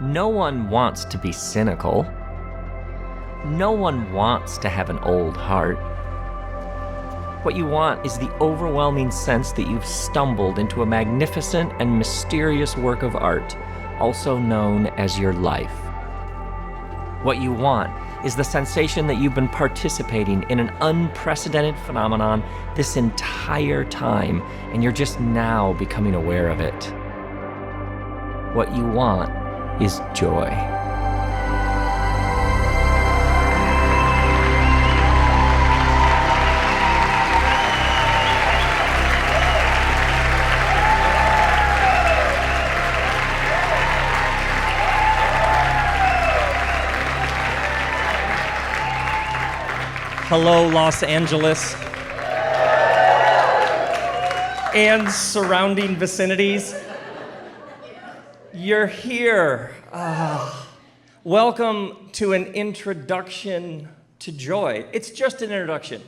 No one wants to be cynical. No one wants to have an old heart. What you want is the overwhelming sense that you've stumbled into a magnificent and mysterious work of art, also known as your life. What you want is the sensation that you've been participating in an unprecedented phenomenon this entire time, and you're just now becoming aware of it. What you want is joy. Hello, Los Angeles and surrounding vicinities. You're here. Welcome to an introduction to joy. It's just an introduction.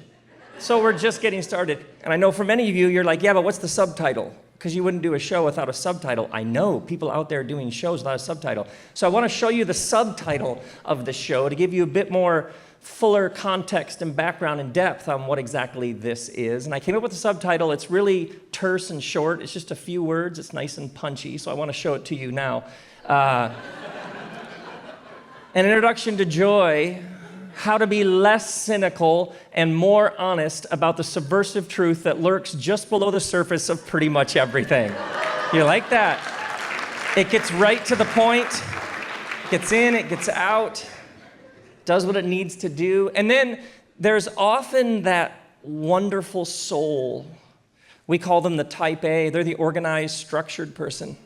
So we're just getting started. And I know for many of you, you're like, yeah, but what's the subtitle? Because you wouldn't do a show without a subtitle. I know people out there doing shows without a subtitle. So I want to show you the subtitle of the show to give you a bit more fuller context and background and depth on what exactly this is. And I came up with a subtitle. It's really terse and short. It's just a few words. It's nice and punchy, so I want to show it to you now. An introduction to joy, how to be less cynical and more honest about the subversive truth that lurks just below the surface of pretty much everything. You like that? It gets right to the point, gets in, it gets out, does what it needs to do. And then there's often that wonderful soul. We call them the type A. They're the organized, structured person.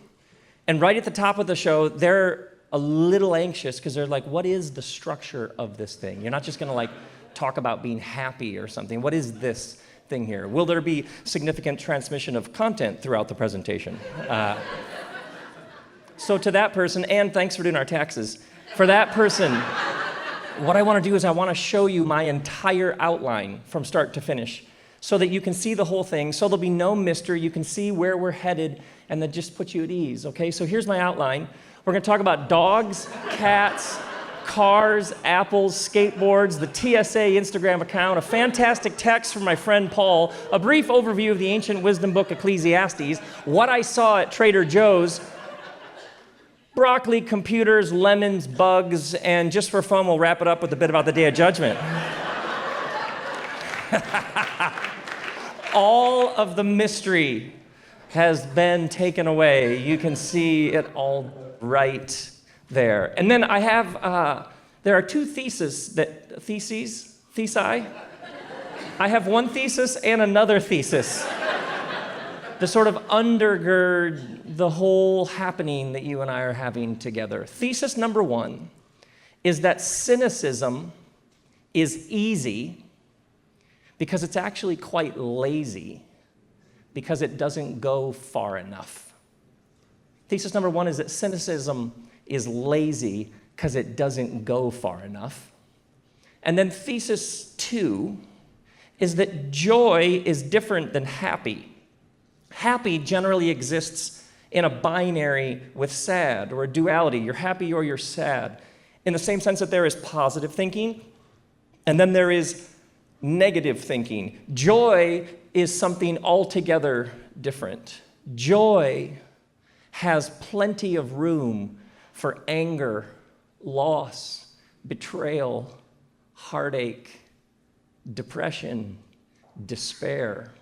And right at the top of the show, they're a little anxious because they're like, what is the structure of this thing? You're not just going to like talk about being happy or something. What is this thing here? Will there be significant transmission of content throughout the presentation? So to that person, and thanks for doing our taxes, for that person, what I want to do is I want to show you my entire outline from start to finish so that you can see the whole thing, so there'll be no mystery. You can see where we're headed and then just put you at ease, okay? So here's my outline. We're going to talk about dogs, cats, cars, apples, skateboards, the TSA Instagram account, a fantastic text from my friend Paul, a brief overview of the ancient wisdom book Ecclesiastes, what I saw at Trader Joe's, broccoli, computers, lemons, bugs, and just for fun, we'll wrap it up with a bit about the Day of Judgment. All of the mystery has been taken away. You can see it all right there. And then I have, there are two theses. I have one thesis and another thesis. To sort of undergird the whole happening that you and I are having together. Thesis number one is that cynicism is easy because it's actually quite lazy because it doesn't go far enough. Thesis number one is that cynicism is lazy because it doesn't go far enough. And then thesis two is that joy is different than happy. Happy generally exists in a binary with sad, or a duality. You're happy or you're sad, in the same sense that there is positive thinking, and then there is negative thinking. Joy is something altogether different. Joy has plenty of room for anger, loss, betrayal, heartache, depression, despair.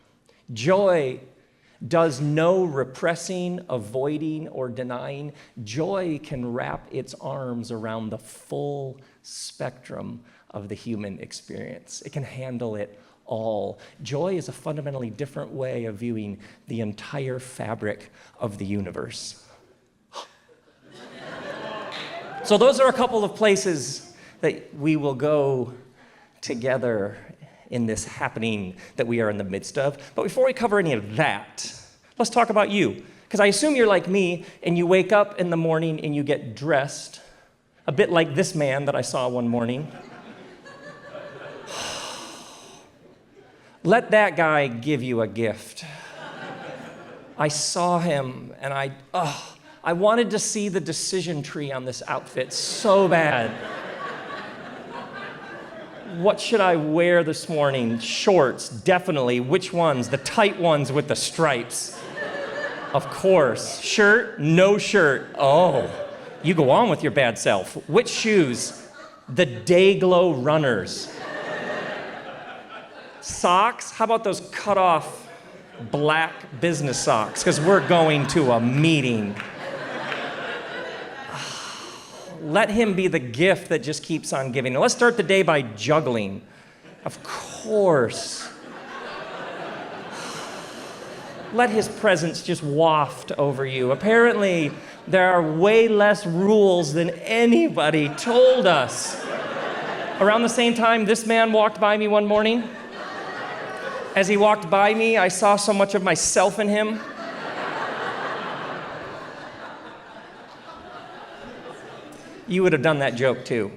Joy does no repressing, avoiding, or denying. Joy can wrap its arms around the full spectrum of the human experience. It can handle it all. Joy is a fundamentally different way of viewing the entire fabric of the universe. So those are a couple of places that we will go together in this happening that we are in the midst of. But before we cover any of that, let's talk about you. Because I assume you're like me, and you wake up in the morning and you get dressed, a bit like this man that I saw one morning. Let that guy give you a gift. I saw him, and I wanted to see the decision tree on this outfit so bad. What should I wear this morning? Shorts, definitely. Which ones? The tight ones with the stripes. Of course. Shirt? No shirt. Oh, you go on with your bad self. Which shoes? The Dayglow runners. Socks? How about those cut-off black business socks? Because we're going to a meeting. Let him be the gift that just keeps on giving. Now, let's start the day by juggling. Of course. Let his presence just waft over you. Apparently, there are way less rules than anybody told us. Around the same time, this man walked by me one morning. As he walked by me, I saw so much of myself in him. You would have done that joke too.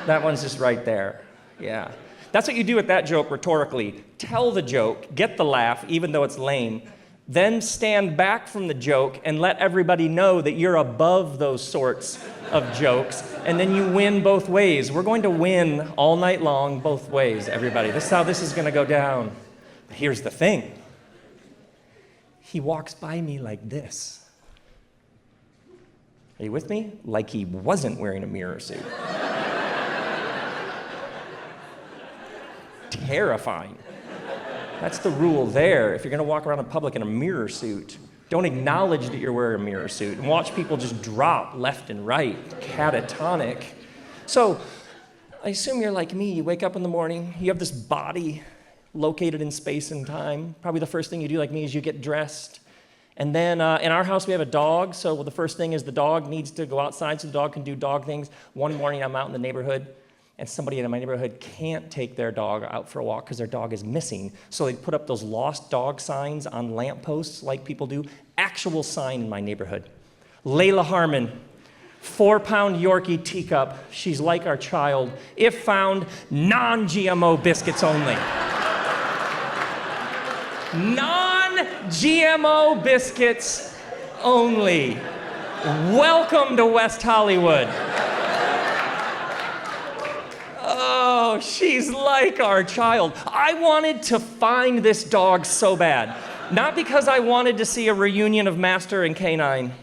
That one's just right there. Yeah. That's what you do with that joke rhetorically. Tell the joke, get the laugh, even though it's lame, then stand back from the joke and let everybody know that you're above those sorts of jokes, and then you win both ways. We're going to win all night long both ways, everybody. This is how this is going to go down. But here's the thing. He walks by me like this. Are you with me? Like he wasn't wearing a mirror suit. Terrifying. That's the rule there. If you're gonna walk around in public in a mirror suit, don't acknowledge that you're wearing a mirror suit and watch people just drop left and right, catatonic. So, I assume you're like me. You wake up in the morning, you have this body located in space and time. Probably the first thing you do, like me, is you get dressed. And then in our house, we have a dog, so the first thing is the dog needs to go outside so the dog can do dog things. One morning, I'm out in the neighborhood, and somebody in my neighborhood can't take their dog out for a walk because their dog is missing. So they put up those lost dog signs on lampposts like people do. Actual sign in my neighborhood. Layla Harmon, 4-pound Yorkie teacup. She's like our child. If found, non-GMO biscuits only. Non-GMO biscuits only. Welcome to West Hollywood. Oh, she's like our child. I wanted to find this dog so bad. Not because I wanted to see a reunion of Master and Canine,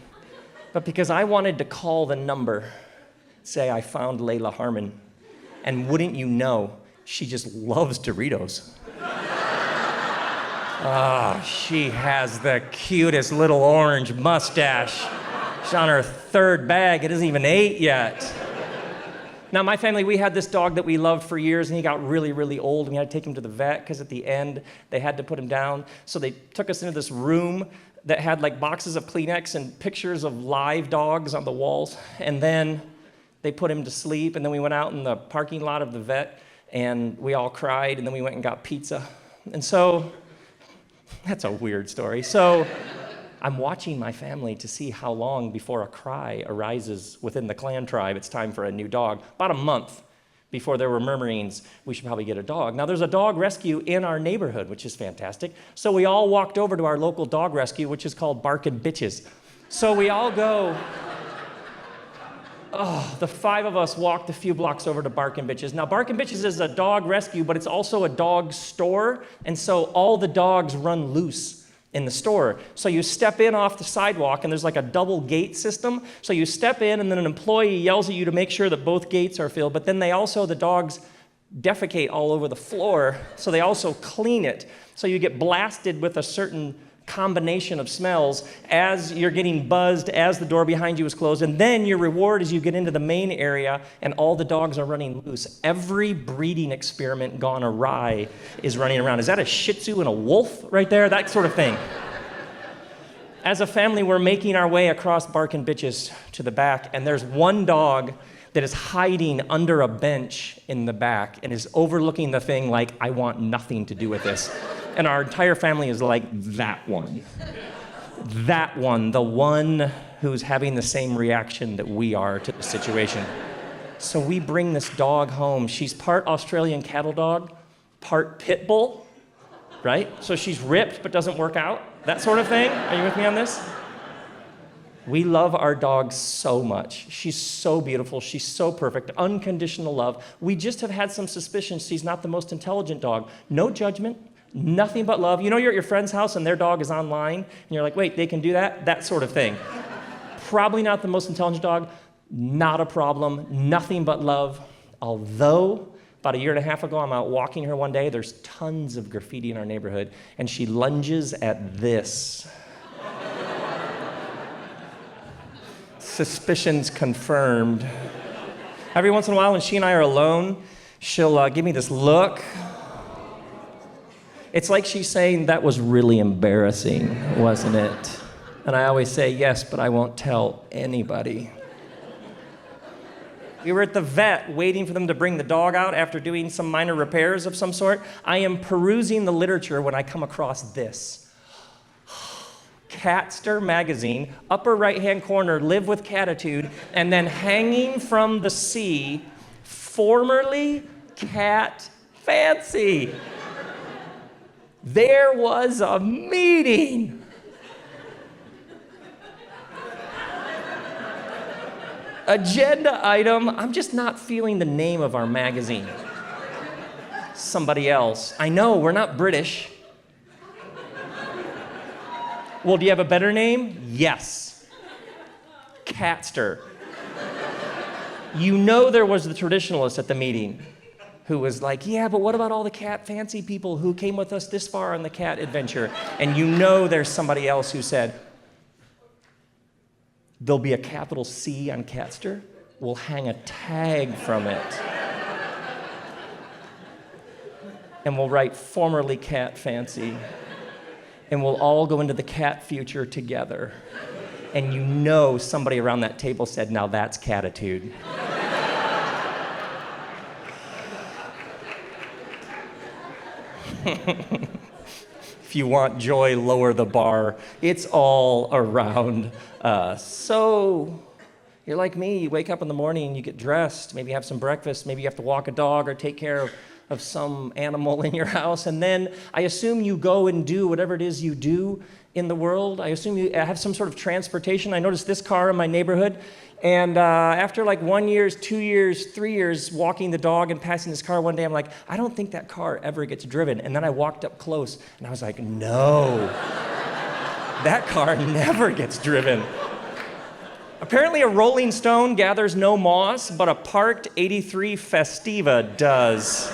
but because I wanted to call the number, say I found Layla Harmon. And wouldn't you know, she just loves Doritos. She has the cutest little orange mustache. She's on her third bag. It isn't even 8 yet. Now, my family, we had this dog that we loved for years, and he got really, really old, and we had to take him to the vet because at the end, they had to put him down. So they took us into this room that had like boxes of Kleenex and pictures of live dogs on the walls. And then they put him to sleep, and then we went out in the parking lot of the vet, and we all cried, and then we went and got pizza. And so, that's a weird story. So I'm watching my family to see how long before a cry arises within the clan tribe. It's time for a new dog. About a month before there were murmurings, we should probably get a dog. Now there's a dog rescue in our neighborhood, which is fantastic. So we all walked over to our local dog rescue, which is called Barkin' Bitches. So we all go, the 5 of us walked a few blocks over to Barkin' Bitches. Now, Barkin' Bitches is a dog rescue, but it's also a dog store, and so all the dogs run loose in the store. So you step in off the sidewalk, and there's like a double gate system. So you step in, and then an employee yells at you to make sure that both gates are filled, but then the dogs defecate all over the floor, so they also clean it. So you get blasted with a certain combination of smells as you're getting buzzed, as the door behind you is closed, and then your reward is you get into the main area and all the dogs are running loose. Every breeding experiment gone awry is running around. Is that a Shih Tzu and a wolf right there? That sort of thing. As a family, we're making our way across Barkin' Bitches to the back, and there's one dog that is hiding under a bench in the back and is overlooking the thing like, I want nothing to do with this. And our entire family is like, that one. That one, the one who's having the same reaction that we are to the situation. So we bring this dog home. She's part Australian cattle dog, part pit bull, right? So she's ripped but doesn't work out, that sort of thing. Are you with me on this? We love our dog so much. She's so beautiful. She's so perfect. Unconditional love. We just have had some suspicions she's not the most intelligent dog. No judgment, nothing but love. You know, you're at your friend's house and their dog is online, and you're like, wait, they can do that? That sort of thing. Probably not the most intelligent dog. Not a problem. Nothing but love. Although, about a year and a half ago, I'm out walking her one day. There's tons of graffiti in our neighborhood, and she lunges at this. Suspicions confirmed. Every once in a while, when she and I are alone, she'll give me this look. It's like she's saying, that was really embarrassing, wasn't it? And I always say, yes, but I won't tell anybody. We were at the vet waiting for them to bring the dog out after doing some minor repairs of some sort. I am perusing the literature when I come across this. Catster magazine, upper right-hand corner, live with catitude, and then hanging from the sea, formerly cat fancy. There was a meeting. Agenda item, I'm just not feeling the name of our magazine. Somebody else. I know, we're not British. Well, do you have a better name? Yes. Catster. You know there was the traditionalist at the meeting who was like, yeah, but what about all the cat fancy people who came with us this far on the cat adventure? And you know there's somebody else who said, there'll be a capital C on Catster. We'll hang a tag from it. And we'll write formerly cat fancy. And we'll all go into the cat future together. And you know somebody around that table said, now that's catitude. If you want joy, lower the bar. It's all around us. So you're like me, you wake up in the morning, you get dressed, maybe have some breakfast, maybe you have to walk a dog or take care of some animal in your house, and then I assume you go and do whatever it is you do in the world. I assume you have some sort of transportation. I noticed this car in my neighborhood, and after like 1 year, 2 years, 3 years walking the dog and passing this car one day, I'm like, I don't think that car ever gets driven. And then I walked up close, and I was like, no, that car never gets driven. Apparently a Rolling Stone gathers no moss, but a parked 83 Festiva does.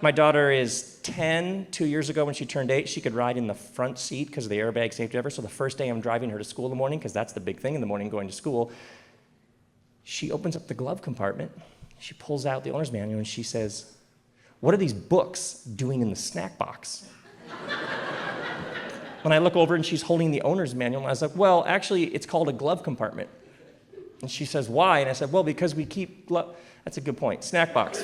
My daughter is 10. 2 years ago when she turned 8, she could ride in the front seat because of the airbag safety ever. So the first day I'm driving her to school in the morning, because that's the big thing in the morning, going to school, she opens up the glove compartment, she pulls out the owner's manual, and she says, what are these books doing in the snack box? When I look over and she's holding the owner's manual, I was like, well, actually, it's called a glove compartment. And she says, why? And I said, well, because we keep That's a good point. Snack box.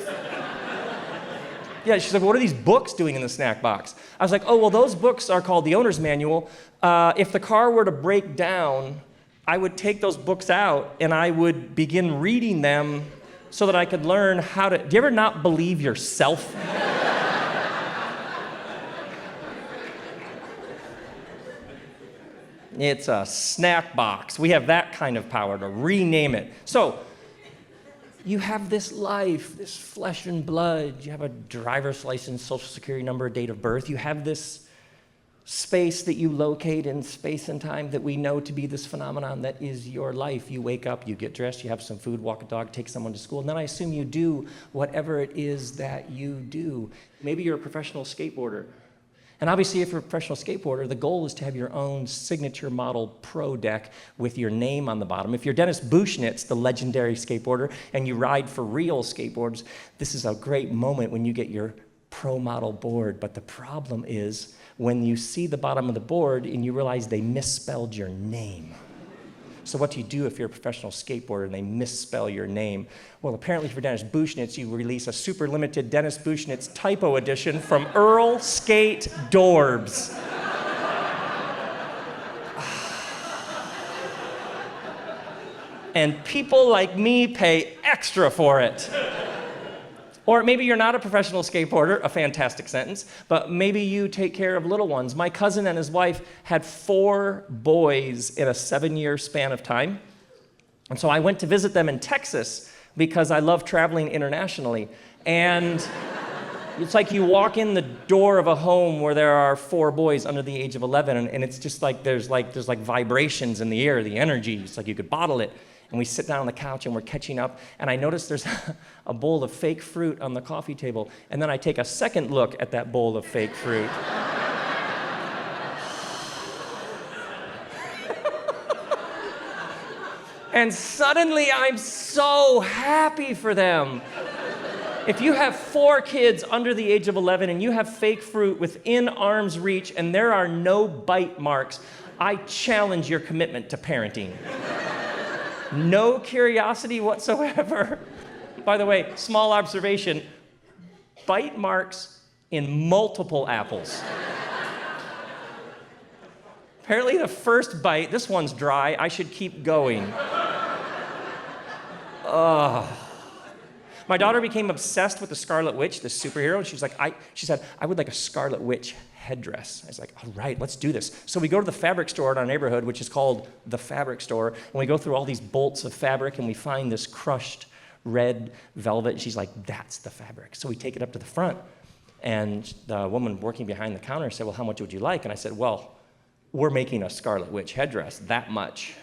Yeah, she said, what are these books doing in the snack box? I was like, oh, well, those books are called the owner's manual. If the car were to break down, I would take those books out and I would begin reading them so that I could learn how to... Do you ever not believe yourself? It's a snack box. We have that kind of power to rename it. So, you have this life, this flesh and blood. You have a driver's license, social security number, date of birth. You have this space that you locate in space and time that we know to be this phenomenon that is your life. You wake up, you get dressed, you have some food, walk a dog, take someone to school, and then I assume you do whatever it is that you do. Maybe you're a professional skateboarder. And obviously, if you're a professional skateboarder, the goal is to have your own signature model pro deck with your name on the bottom. If you're Dennis Bushnitz, the legendary skateboarder, and you ride for real skateboards, this is a great moment when you get your pro model board. But the problem is when you see the bottom of the board and you realize they misspelled your name. So what do you do if you're a professional skateboarder and they misspell your name? Well, apparently for Dennis Bushnitz, you release a super limited Dennis Bushnitz typo edition from Earl Skate Dorbs. And people like me pay extra for it. Or maybe you're not a professional skateboarder, a fantastic sentence, but maybe you take care of little ones. My cousin and his wife had 4 boys in a 7-year span of time. And so I went to visit them in Texas because I love traveling internationally. And it's like you walk in the door of a home where there are 4 boys under the age of 11, and it's just like there's vibrations in the air, the energy. It's like you could bottle it. And we sit down on the couch and we're catching up, and I notice there's a bowl of fake fruit on the coffee table, and then I take a second look at that bowl of fake fruit. And suddenly I'm so happy for them. If you have 4 kids under the age of 11 and you have fake fruit within arm's reach and there are no bite marks, I challenge your commitment to parenting. No curiosity whatsoever. By the way, small observation, bite marks in multiple apples. Apparently the first bite, this one's dry, I should keep going. Ugh. My daughter became obsessed with the Scarlet Witch, the superhero, and she said, I would like a Scarlet Witch headdress. I was like, all right, let's do this. So we go to the fabric store in our neighborhood, which is called the Fabric Store, and we go through all these bolts of fabric, and we find this crushed red velvet, and she's like, that's the fabric. So we take it up to the front, and the woman working behind the counter said, well, how much would you like? And I said, well, we're making a Scarlet Witch headdress, that much.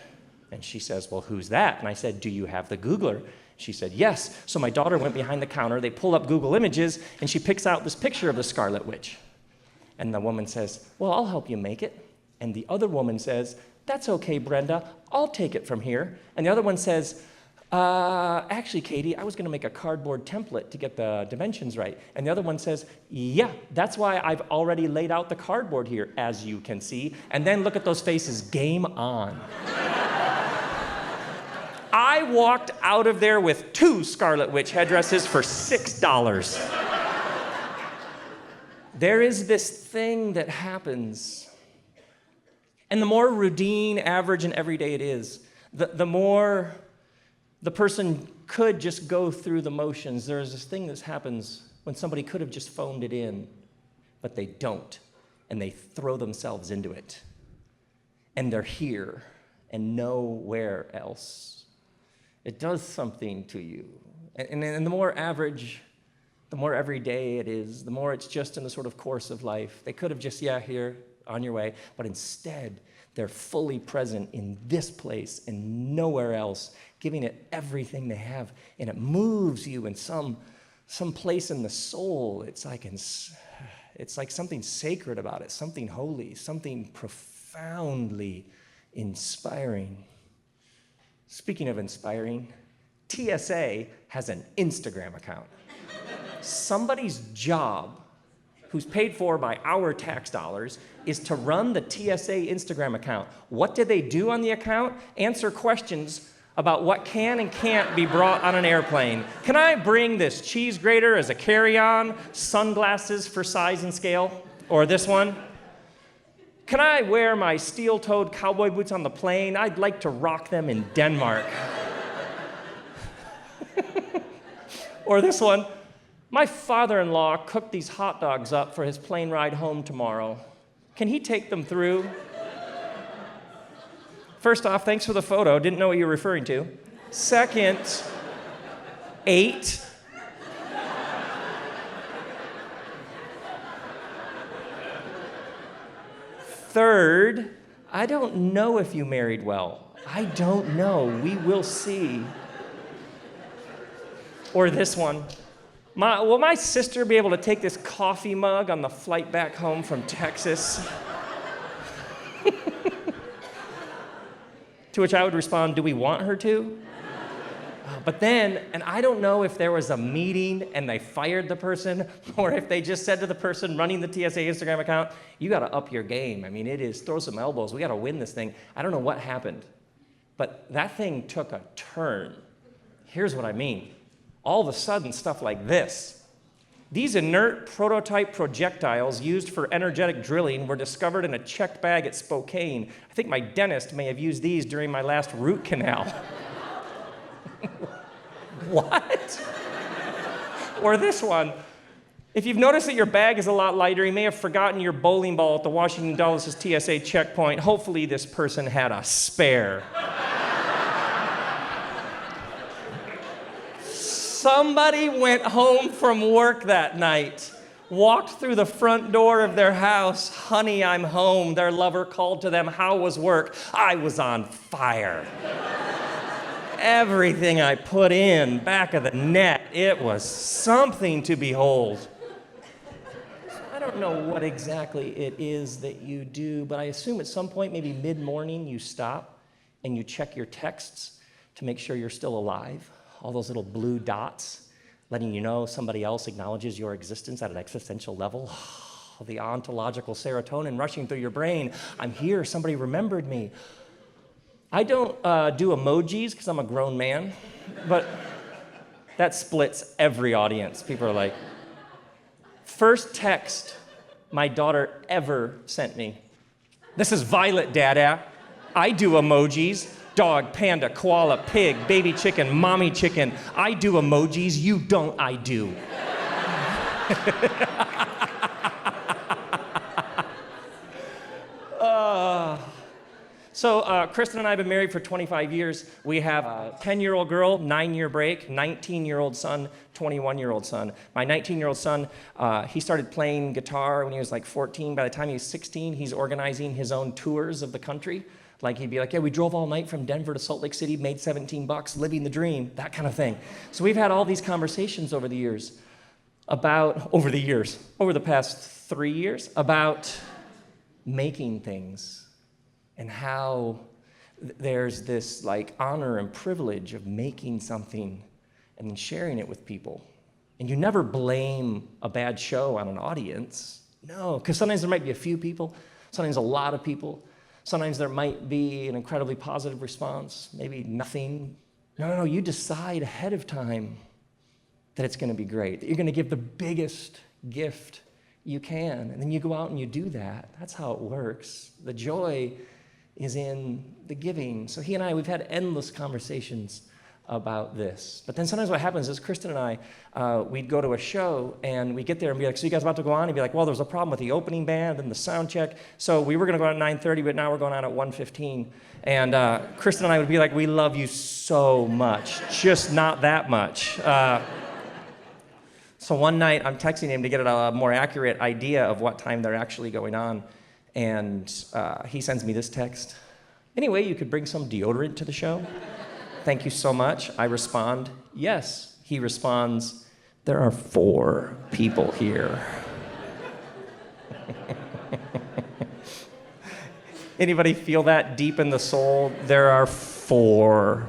And she says, well, who's that? And I said, do you have the Googler? She said, yes. So my daughter went behind the counter, they pull up Google Images, and she picks out this picture of the Scarlet Witch. And the woman says, well, I'll help you make it. And the other woman says, that's okay, Brenda, I'll take it from here. And the other one says, actually, Katie, I was gonna make a cardboard template to get the dimensions right. And the other one says, yeah, that's why I've already laid out the cardboard here, as you can see. And then look at those faces, game on. I walked out of there with 2 Scarlet Witch headdresses for $6. There is this thing that happens, and the more routine, average, and everyday it is, the more the person could just go through the motions. There is this thing that happens when somebody could have just phoned it in, but they don't, and they throw themselves into it. And they're here and nowhere else. It does something to you. And the more average, the more everyday it is, the more it's just in the sort of course of life. They could have just, yeah, here, on your way, but instead, they're fully present in this place and nowhere else, giving it everything they have, and it moves you in some place in the soul. It's like something sacred about it, something holy, something profoundly inspiring. Speaking of inspiring, TSA has an Instagram account. Somebody's job, who's paid for by our tax dollars, is to run the TSA Instagram account. What do they do on the account? Answer questions about what can and can't be brought on an airplane. Can I bring this cheese grater as a carry-on? Sunglasses for size and scale? Or this one? Can I wear my steel-toed cowboy boots on the plane? I'd like to rock them in Denmark. Or this one. My father-in-law cooked these hot dogs up for his plane ride home tomorrow. Can he take them through? First off, thanks for the photo. Didn't know what you were referring to. Second, 8. Third, I don't know if you married well. I don't know. We will see. Or this one. Will my sister be able to take this coffee mug on the flight back home from Texas? To which I would respond, do we want her to? But then, and I don't know if there was a meeting and they fired the person, or if they just said to the person running the TSA Instagram account, you gotta up your game. I mean, it is, throw some elbows, we gotta win this thing. I don't know what happened, but that thing took a turn. Here's what I mean. All of a sudden, stuff like this. These inert prototype projectiles used for energetic drilling were discovered in a checked bag at Spokane. I think my dentist may have used these during my last root canal. What? Or this one. If you've noticed that your bag is a lot lighter, you may have forgotten your bowling ball at the Washington Dulles TSA checkpoint. Hopefully this person had a spare. Somebody went home from work that night, walked through the front door of their house. Honey, I'm home. Their lover called to them, how was work? I was on fire. Everything I put in, back of the net, it was something to behold. I don't know what exactly it is that you do, but I assume at some point, maybe mid-morning, you stop and you check your texts to make sure you're still alive. All those little blue dots letting you know somebody else acknowledges your existence at an existential level. The ontological serotonin rushing through your brain. I'm here, somebody remembered me. I don't do emojis because I'm a grown man, but that splits every audience. People are like, first text my daughter ever sent me. This is Violet, Dada. I do emojis. Dog, panda, koala, pig, baby chicken, mommy chicken. I do emojis. You don't, I do. So Kristen and I have been married for 25 years. We have a 10-year-old girl, 9-year break, 19-year-old son, 21-year-old son. My 19-year-old son, he started playing guitar when he was like 14. By the time he was 16, he's organizing his own tours of the country. Like he'd be like, yeah, we drove all night from Denver to Salt Lake City, made $17, living the dream, that kind of thing. So we've had all these conversations over the past 3 years, about making things and how there's this like honor and privilege of making something and then sharing it with people. And you never blame a bad show on an audience. No, because sometimes there might be a few people, sometimes a lot of people. Sometimes there might be an incredibly positive response, maybe nothing. No, you decide ahead of time that it's going to be great, that you're going to give the biggest gift you can, and then you go out and you do that. That's how it works. The joy is in the giving. So he and I, we've had endless conversations about this. But then sometimes what happens is Kristen and I, we'd go to a show and we get there and be like, so you guys about to go on? And be like, well, there was a problem with the opening band and the sound check. So we were going to go on at 9:30, but now we're going on at 1:15. And Kristen and I would be like, we love you so much, just not that much. So one night I'm texting him to get a more accurate idea of what time they're actually going on. And he sends me this text. Anyway, you could bring some deodorant to the show. Thank you so much. I respond, yes. He responds, there are 4 people here. Anybody feel that deep in the soul? There are 4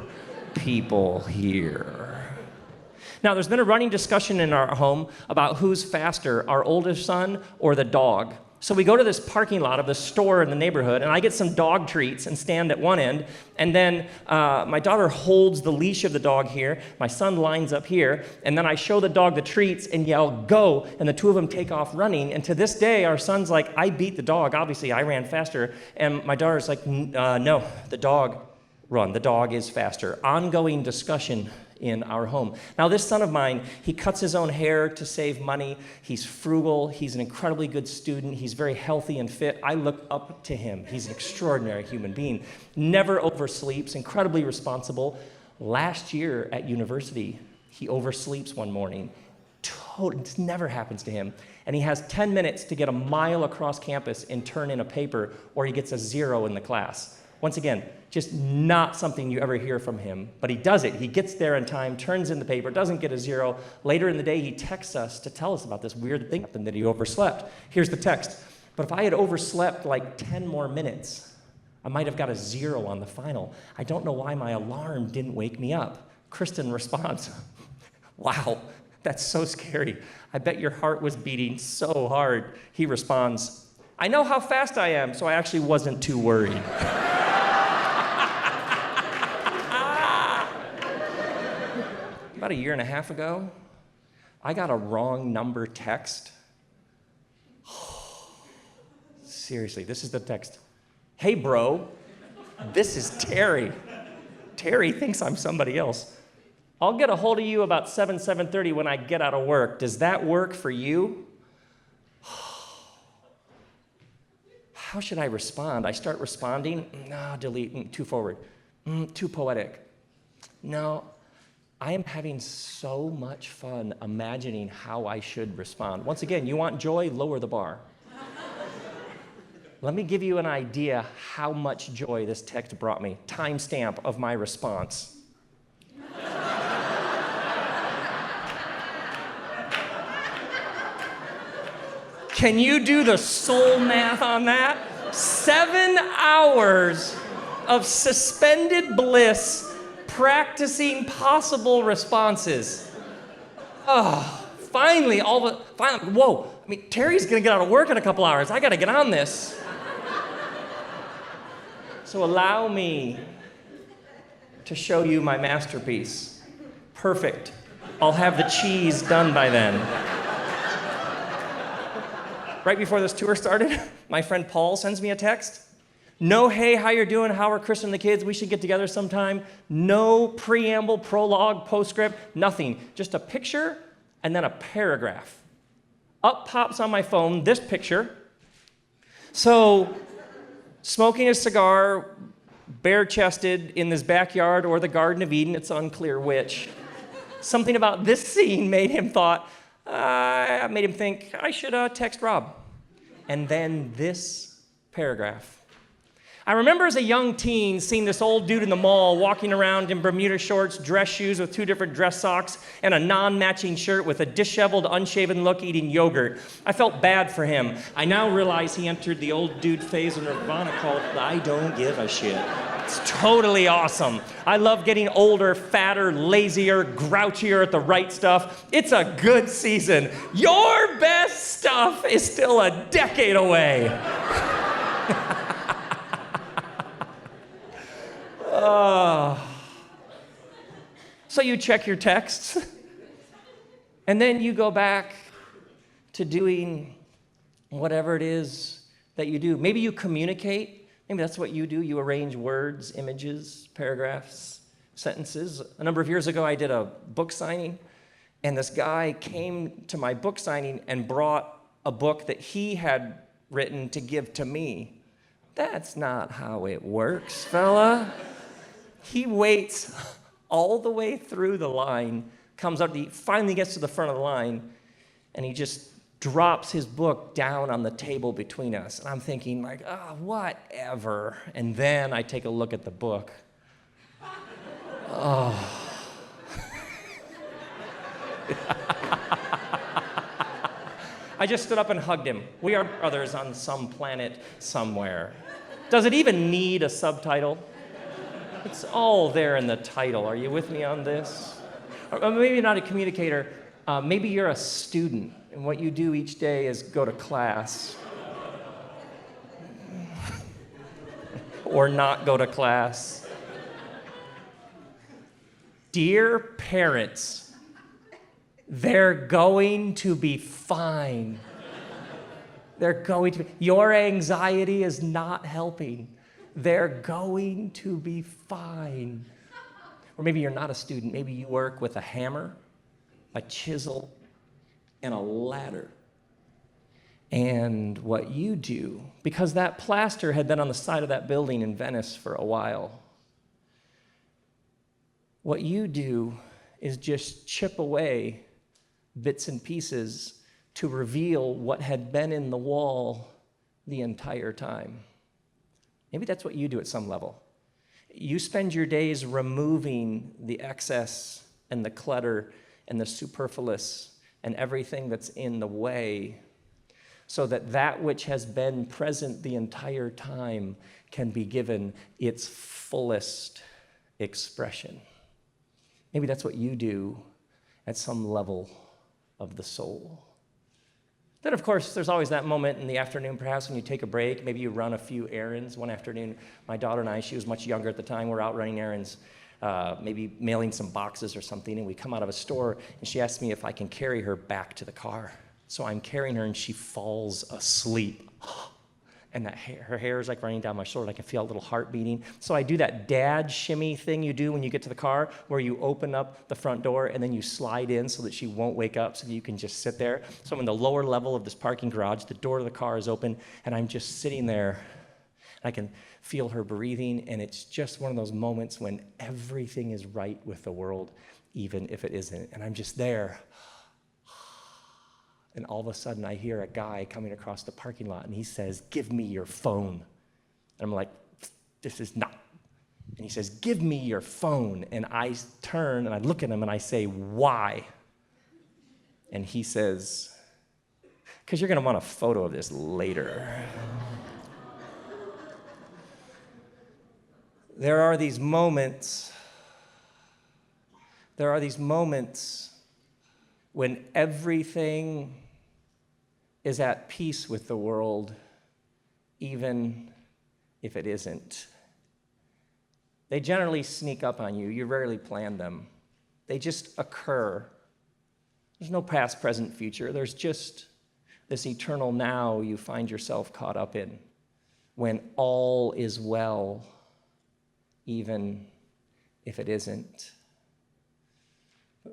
people here. Now, there's been a running discussion in our home about who's faster, our oldest son or the dog. So we go to this parking lot of the store in the neighborhood, and I get some dog treats and stand at one end, and then my daughter holds the leash of the dog here, my son lines up here, and then I show the dog the treats and yell, go, and the two of them take off running, and to this day, our son's like, I beat the dog, obviously I ran faster, and my daughter's like, no, the dog run, the dog is faster. Ongoing discussion in our home. Now, this son of mine, he cuts his own hair to save money. He's frugal. He's an incredibly good student. He's very healthy and fit. I look up to him. He's an extraordinary human being. Never oversleeps, incredibly responsible. Last year at university, he oversleeps one morning. This never happens to him. And he has 10 minutes to get a mile across campus and turn in a paper, or he gets a 0 in the class. Once again, just not something you ever hear from him, but he does it. He gets there in time, turns in the paper, doesn't get a 0. Later in the day, he texts us to tell us about this weird thing that he overslept. Here's the text. But if I had overslept like 10 more minutes, I might have got a 0 on the final. I don't know why my alarm didn't wake me up. Kristen responds, wow, that's so scary. I bet your heart was beating so hard. He responds, I know how fast I am, so I actually wasn't too worried. About a year and a half ago, I got a wrong number text. Seriously, this is the text. Hey, bro, this is Terry. Terry thinks I'm somebody else. I'll get a hold of you about 7:30 when I get out of work. Does that work for you? How should I respond? I start responding. No, delete. Too forward. Too poetic. No, I am having so much fun imagining how I should respond. Once again, you want joy? Lower the bar. Let me give you an idea how much joy this text brought me. Timestamp of my response. Can you do the soul math on that? 7 hours of suspended bliss practicing possible responses. Finally, whoa. I mean, Terry's gonna get out of work in a couple hours. I gotta get on this. So allow me to show you my masterpiece. Perfect. I'll have the cheese done by then. Right before this tour started, my friend Paul sends me a text. No, hey, how you doing? How are Chris and the kids? We should get together sometime. No preamble, prologue, postscript, nothing. Just a picture and then a paragraph. Up pops on my phone this picture. So, smoking a cigar, bare-chested in this backyard or the Garden of Eden, it's unclear which. Something about this scene made him think, I should text Rob. And then this paragraph. I remember as a young teen seeing this old dude in the mall walking around in Bermuda shorts, dress shoes with 2 different dress socks, and a non-matching shirt with a disheveled, unshaven look eating yogurt. I felt bad for him. I now realize he entered the old dude phase of Nirvana called I Don't Give a Shit. It's totally awesome. I love getting older, fatter, lazier, grouchier at the right stuff. It's a good season. Your best stuff is still a decade away. So you check your texts, and then you go back to doing whatever it is that you do. Maybe you communicate. Maybe that's what you do. You arrange words, images, paragraphs, sentences. A number of years ago, I did a book signing, and this guy came to my book signing and brought a book that he had written to give to me. That's not how it works, fella. He waits all the way through the line, comes up, he finally gets to the front of the line, and he just drops his book down on the table between us. And I'm thinking, whatever. And then I take a look at the book. I just stood up and hugged him. We are brothers on some planet somewhere. Does it even need a subtitle? It's all there in the title. Are you with me on this? Or maybe not a communicator. Maybe you're a student, and what you do each day is go to class. Or not go to class. Dear parents, they're going to be fine. They're going to be. Your anxiety is not helping. They're going to be fine. Or maybe you're not a student. Maybe you work with a hammer, a chisel, and a ladder. And what you do, because that plaster had been on the side of that building in Venice for a while, what you do is just chip away bits and pieces to reveal what had been in the wall the entire time. Maybe that's what you do at some level. You spend your days removing the excess and the clutter and the superfluous and everything that's in the way so that that which has been present the entire time can be given its fullest expression. Maybe that's what you do at some level of the soul. Then, of course, there's always that moment in the afternoon, perhaps, when you take a break. Maybe you run a few errands. One afternoon, my daughter and I, she was much younger at the time, we're out running errands, maybe mailing some boxes or something, and we come out of a store, and she asks me if I can carry her back to the car. So I'm carrying her, and she falls asleep. and her hair is like running down my shoulder. I can feel a little heart beating. So I do that dad shimmy thing you do when you get to the car, where you open up the front door and then you slide in so that she won't wake up, so that you can just sit there. So I'm in the lower level of this parking garage. The door to the car is open, and I'm just sitting there. I can feel her breathing, and it's just one of those moments when everything is right with the world, even if it isn't. And I'm just there. And all of a sudden, I hear a guy coming across the parking lot, and he says, "Give me your phone." And I'm like, "This is not." And he says, "Give me your phone." And I turn, and I look at him, and I say, "Why?" And he says, "Because you're going to want a photo of this later." There are these moments when everything is at peace with the world, even if it isn't. They generally sneak up on you. You rarely plan them. They just occur. There's no past, present, future. There's just this eternal now you find yourself caught up in, when all is well, even if it isn't.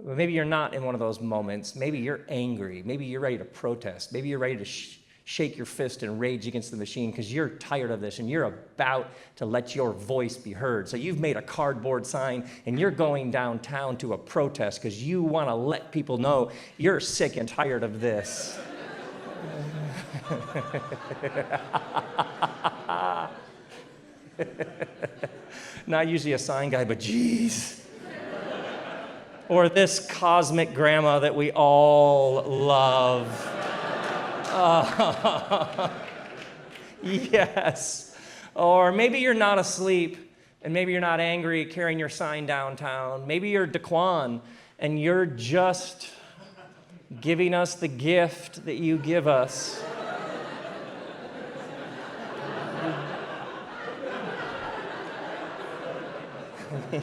Maybe you're not in one of those moments. Maybe you're angry. Maybe you're ready to protest. Maybe you're ready to shake your fist and rage against the machine because you're tired of this and you're about to let your voice be heard. So you've made a cardboard sign and you're going downtown to a protest because you want to let people know you're sick and tired of this. Not usually a sign guy, but geez. Or this cosmic grandma that we all love. Yes. Or maybe you're not asleep, and maybe you're not angry carrying your sign downtown. Maybe you're Daquan, and you're just giving us the gift that you give us.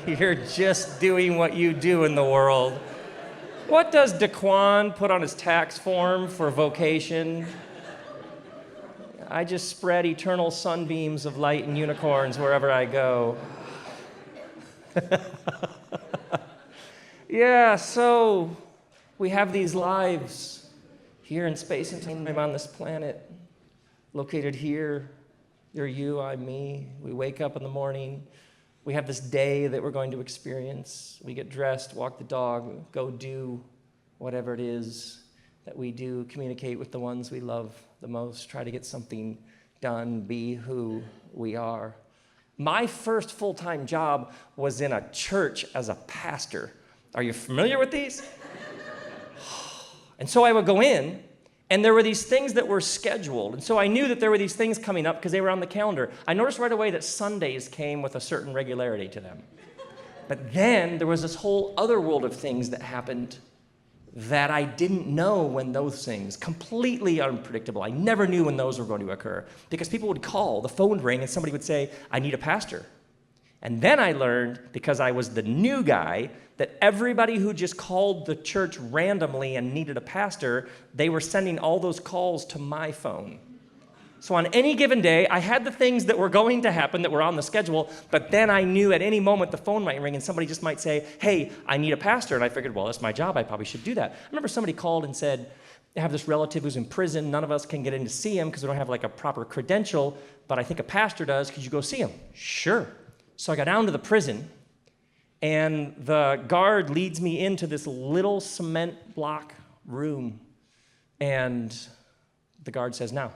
You're just doing what you do in the world. What does Daquan put on his tax form for vocation? I just spread eternal sunbeams of light and unicorns wherever I go. Yeah, so we have these lives here in space and time on this planet, located here. You're you, I'm me. We wake up in the morning. We have this day that we're going to experience. We get dressed, walk the dog, go do whatever it is that we do, communicate with the ones we love the most, try to get something done, be who we are. My first full-time job was in a church as a pastor. Are you familiar with these? And so I would go in, and there were these things that were scheduled. And so I knew that there were these things coming up because they were on the calendar. I noticed right away that Sundays came with a certain regularity to them. But then there was this whole other world of things that happened that I didn't know when those things, completely unpredictable. I never knew when those were going to occur because people would call, the phone would ring, and somebody would say, "I need a pastor." And then I learned, because I was the new guy, that everybody who just called the church randomly and needed a pastor, they were sending all those calls to my phone. So on any given day, I had the things that were going to happen that were on the schedule, but then I knew at any moment the phone might ring and somebody just might say, "Hey, I need a pastor." And I figured, well, that's my job. I probably should do that. I remember somebody called and said, "I have this relative who's in prison. None of us can get in to see him because we don't have like a proper credential, but I think a pastor does. Could you go see him?" Sure. So I got down to the prison, and the guard leads me into this little cement block room. And the guard says, "Now,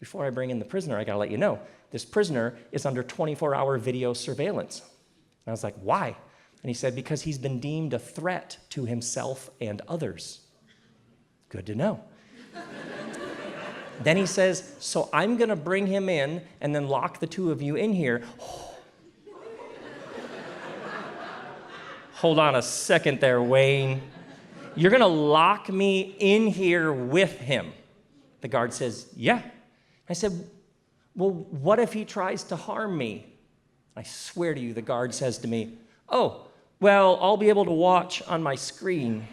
before I bring in the prisoner, I gotta let you know, this prisoner is under 24-hour video surveillance." And I was like, "Why?" And he said, "Because he's been deemed a threat to himself and others." Good to know. Then he says, "So I'm gonna bring him in and then lock the two of you in here." Hold on a second there, Wayne. "You're gonna lock me in here with him?" The guard says, "Yeah." I said, "Well, what if he tries to harm me?" I swear to you, the guard says to me, "Oh, well, I'll be able to watch on my screen."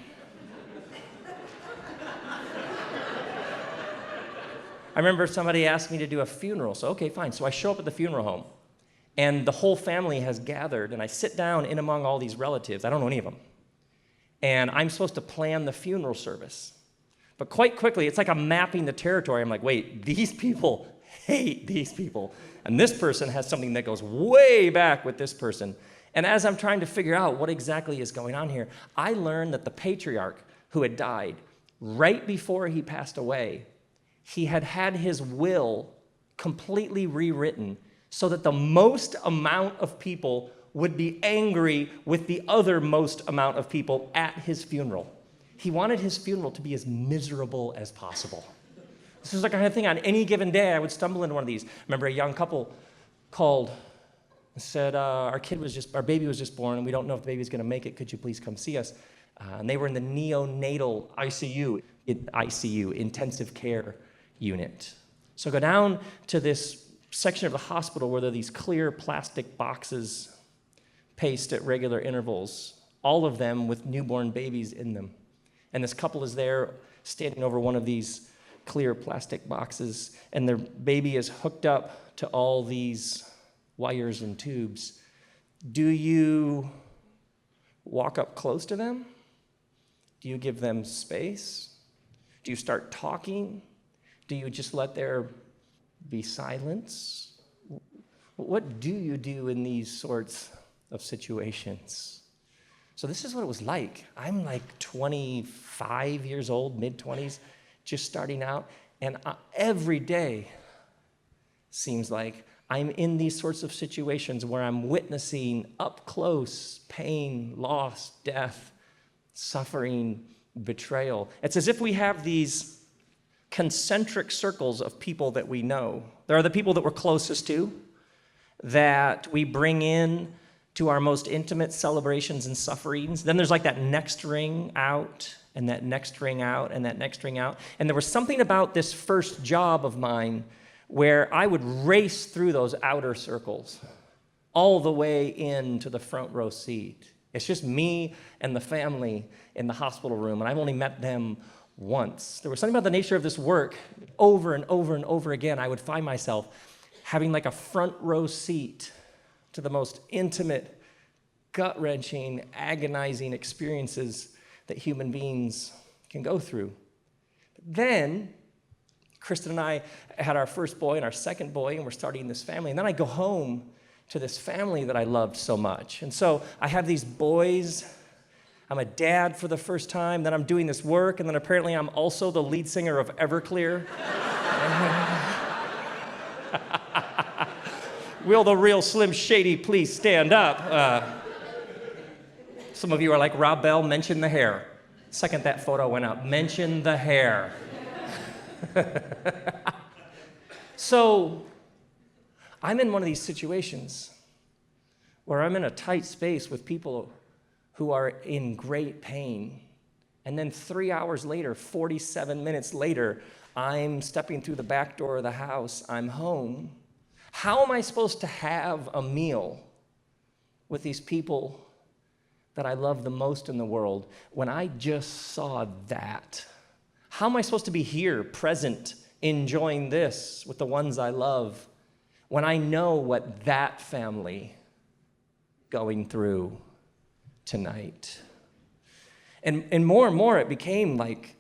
I remember somebody asked me to do a funeral, so okay, fine. So I show up at the funeral home, and the whole family has gathered, and I sit down in among all these relatives. I don't know any of them. And I'm supposed to plan the funeral service. But quite quickly, it's like I'm mapping the territory. I'm like, wait, these people hate these people. And this person has something that goes way back with this person. And as I'm trying to figure out what exactly is going on here, I learned that the patriarch who had died, right before he passed away, he had had his will completely rewritten so that the most amount of people would be angry with the other most amount of people at his funeral. He wanted his funeral to be as miserable as possible. This was the kind of thing on any given day I would stumble into one of these. I remember a young couple called and said, our baby was just born, and we don't know if the baby's going to make it. Could you please come see us? And they were in the neonatal ICU, intensive care unit. So I go down to this section of the hospital where there are these clear plastic boxes paced at regular intervals, all of them with newborn babies in them. And this couple is there standing over one of these clear plastic boxes, and their baby is hooked up to all these wires and tubes. Do you walk up close to them? Do you give them space? Do you start talking? Do you just let there be silence? What do you do in these sorts of situations? So this is what it was like. I'm like 25 years old, mid-20s, just starting out, and every day seems like I'm in these sorts of situations where I'm witnessing up close pain, loss, death, suffering, betrayal. It's as if we have these concentric circles of people that we know. There are the people that we're closest to, that we bring in to our most intimate celebrations and sufferings. Then there's like that next ring out, and that next ring out, and that next ring out. And there was something about this first job of mine where I would race through those outer circles all the way into the front row seat. It's just me and the family in the hospital room, and I've only met them once. There was something about the nature of this work. Over and over and over again, I would find myself having like a front row seat to the most intimate, gut-wrenching, agonizing experiences that human beings can go through. Then, Kristen and I had our first boy and our second boy, and we're starting this family. And then I go home to this family that I loved so much. And so I have these boys. I'm a dad for the first time. Then I'm doing this work, and then apparently I'm also the lead singer of Everclear. Will the real Slim Shady please stand up? Some of you are like, Rob Bell, mention the hair. Second that photo went up, mention the hair. So I'm in one of these situations where I'm in a tight space with people who are in great pain. And then 3 hours later, 47 minutes later, I'm stepping through the back door of the house. I'm home. How am I supposed to have a meal with these people that I love the most in the world when I just saw that? How am I supposed to be here, present, enjoying this with the ones I love when I know what that family going through tonight? And more, it became like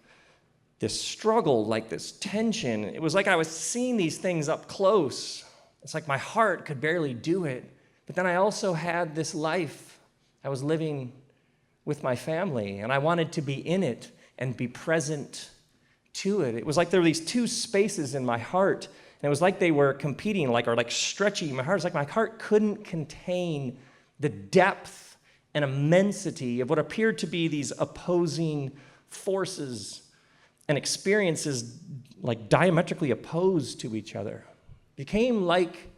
this struggle, like this tension. It was like I was seeing these things up close. It's like my heart could barely do it. But then I also had this life I was living with my family, and I wanted to be in it and be present to it. It was like there were these two spaces in my heart, and it was like they were competing, or stretching my heart. It's like my heart couldn't contain the depth and immensity of what appeared to be these opposing forces and experiences, like diametrically opposed to each other. It became like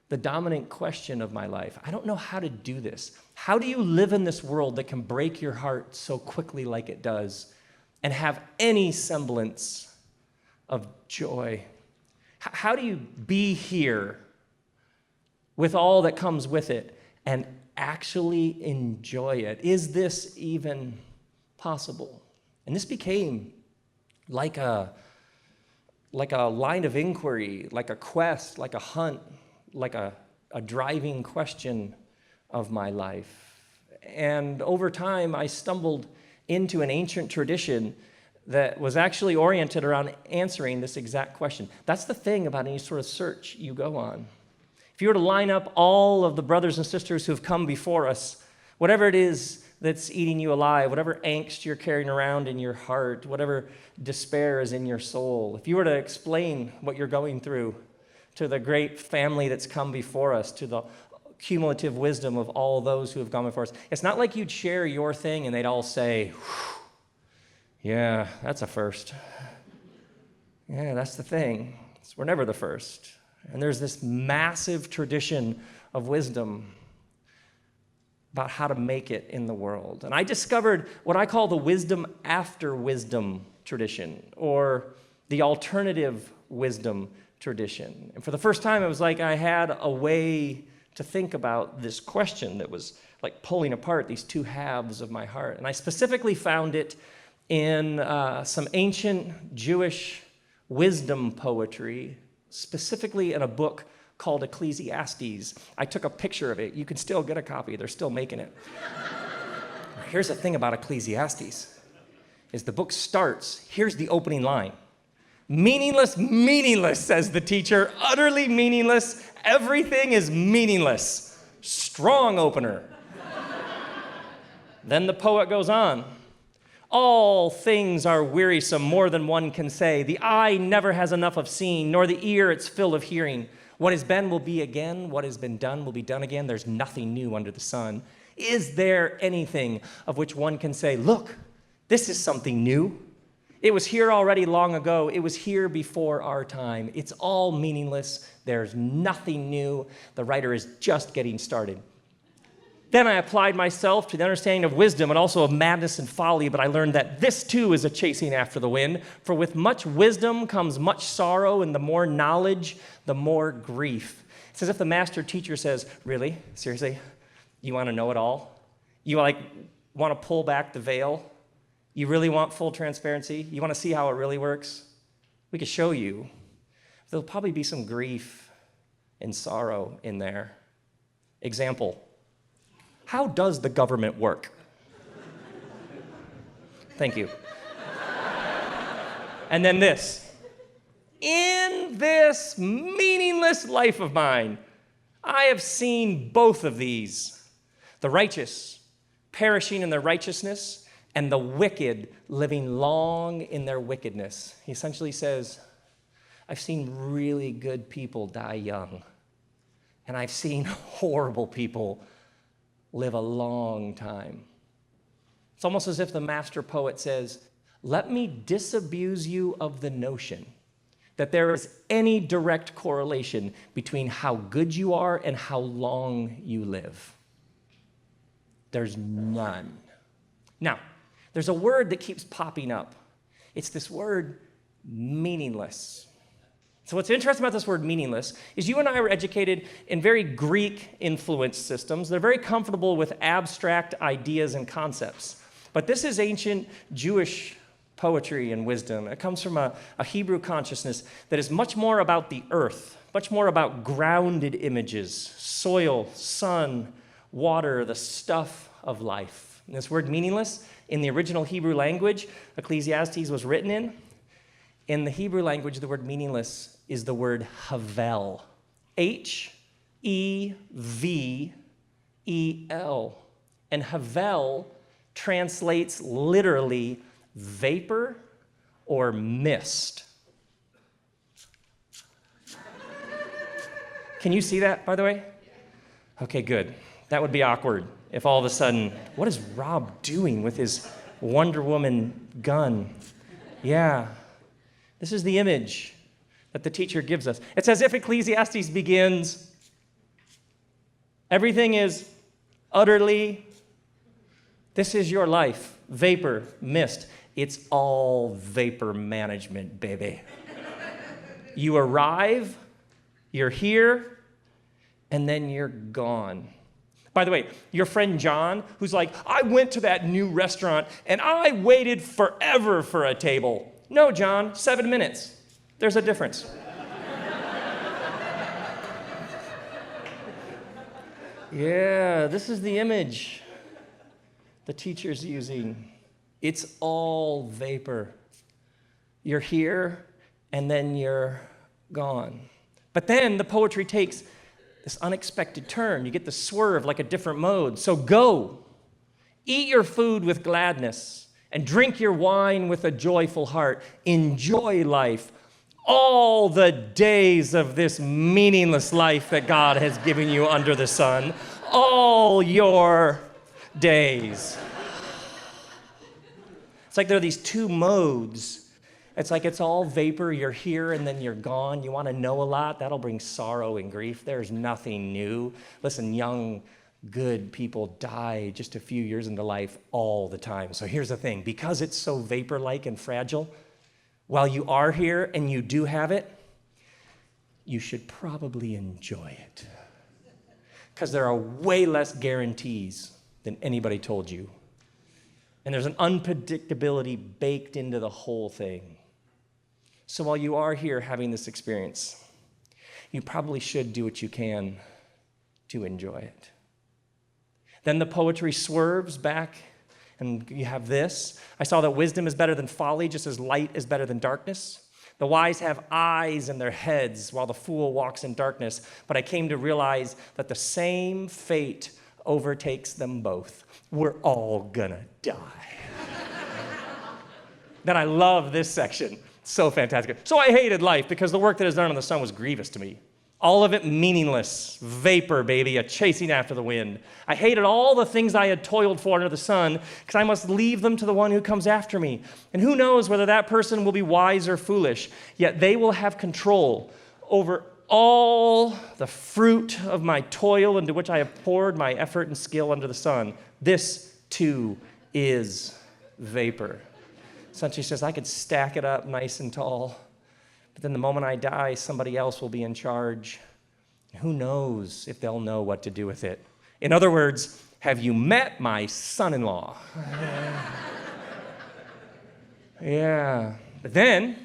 the dominant question of my life. I don't know how to do this. How do you live in this world that can break your heart so quickly like it does and have any semblance of joy? How do you be here with all that comes with it and actually enjoy it? Is this even possible? And this became like a like a line of inquiry, like a quest, like a hunt, like a driving question of my life. And over time, I stumbled into an ancient tradition that was actually oriented around answering this exact question. That's the thing about any sort of search you go on. If you were to line up all of the brothers and sisters who have come before us, whatever it is that's eating you alive, whatever angst you're carrying around in your heart, whatever despair is in your soul, if you were to explain what you're going through to the great family that's come before us, to the cumulative wisdom of all those who have gone before us, it's not like you'd share your thing and they'd all say, yeah, that's a first. Yeah, that's the thing. We're never the first. And there's this massive tradition of wisdom about how to make it in the world. And I discovered what I call the wisdom after wisdom tradition, or the alternative wisdom tradition. And for the first time, it was like I had a way to think about this question that was like pulling apart these two halves of my heart. And I specifically found it in some ancient Jewish wisdom poetry, specifically in a book called Ecclesiastes. I took a picture of it. You can still get a copy. They're still making it. Here's the thing about Ecclesiastes, is the book starts, here's the opening line. Meaningless, meaningless, says the teacher, utterly meaningless. Everything is meaningless. Strong opener. Then the poet goes on. All things are wearisome, more than one can say. The eye never has enough of seeing, nor the ear its fill of hearing. What has been will be again. What has been done will be done again. There's nothing new under the sun. Is there anything of which one can say, look, this is something new? It was here already long ago. It was here before our time. It's all meaningless. There's nothing new. The writer is just getting started. Then I applied myself to the understanding of wisdom and also of madness and folly, but I learned that this too is a chasing after the wind. For with much wisdom comes much sorrow, and the more knowledge, the more grief. It's as if the master teacher says, really? Seriously? You want to know it all? You want to pull back the veil? You really want full transparency? You want to see how it really works? We could show you. There'll probably be some grief and sorrow in there. Example. How does the government work? Thank you. And then this. In this meaningless life of mine, I have seen both of these. The righteous perishing in their righteousness, and the wicked living long in their wickedness. He essentially says, I've seen really good people die young, and I've seen horrible people live a long time. It's almost as if the master poet says, let me disabuse you of the notion that there is any direct correlation between how good you are and how long you live. There's none. Now, there's a word that keeps popping up. It's this word, meaningless. So what's interesting about this word meaningless is you and I were educated in very Greek-influenced systems. They're very comfortable with abstract ideas and concepts. But this is ancient Jewish poetry and wisdom. It comes from a Hebrew consciousness that is much more about the earth, much more about grounded images, soil, sun, water, the stuff of life. And this word meaningless, in the original Hebrew language Ecclesiastes was written in the Hebrew language, the word meaningless is the word havel. H-E-V-E-L. And havel translates literally vapor or mist. Can you see that, by the way? Okay, good. That would be awkward if all of a sudden, what is Rob doing with his Wonder Woman gun? Yeah. This is the image that the teacher gives us. It's as if Ecclesiastes begins, everything is utterly, this is your life, vapor, mist. It's all vapor management, baby. You arrive, you're here, and then you're gone. By the way, your friend John, who's like, I went to that new restaurant and I waited forever for a table. No, John, 7 minutes. There's a difference. Yeah, this is the image the teacher's using. It's all vapor. You're here, and then you're gone. But then the poetry takes this unexpected turn. You get the swerve like a different mode. So go, eat your food with gladness, and drink your wine with a joyful heart. Enjoy life, all the days of this meaningless life that God has given you under the sun. All your days. It's like there are these two modes. It's like it's all vapor. You're here and then you're gone. You want to know a lot? That'll bring sorrow and grief. There's nothing new. Listen, young, good people die just a few years into life all the time. So here's the thing. Because it's so vapor-like and fragile, while you are here and you do have it, you should probably enjoy it. Because there are way less guarantees than anybody told you. And there's an unpredictability baked into the whole thing. So while you are here having this experience, you probably should do what you can to enjoy it. Then the poetry swerves back, and you have this. I saw that wisdom is better than folly, just as light is better than darkness. The wise have eyes in their heads, while the fool walks in darkness. But I came to realize that the same fate overtakes them both. We're all gonna die. Then I love this section. So fantastic. So I hated life because the work that is done on the sun was grievous to me. All of it meaningless, vapor, baby, a chasing after the wind. I hated all the things I had toiled for under the sun because I must leave them to the one who comes after me. And who knows whether that person will be wise or foolish, yet they will have control over all the fruit of my toil into which I have poured my effort and skill under the sun. This, too, is vapor. Essentially says, I could stack it up nice and tall, but then the moment I die, somebody else will be in charge. Who knows if they'll know what to do with it? In other words, have you met my son-in-law? Yeah. But then,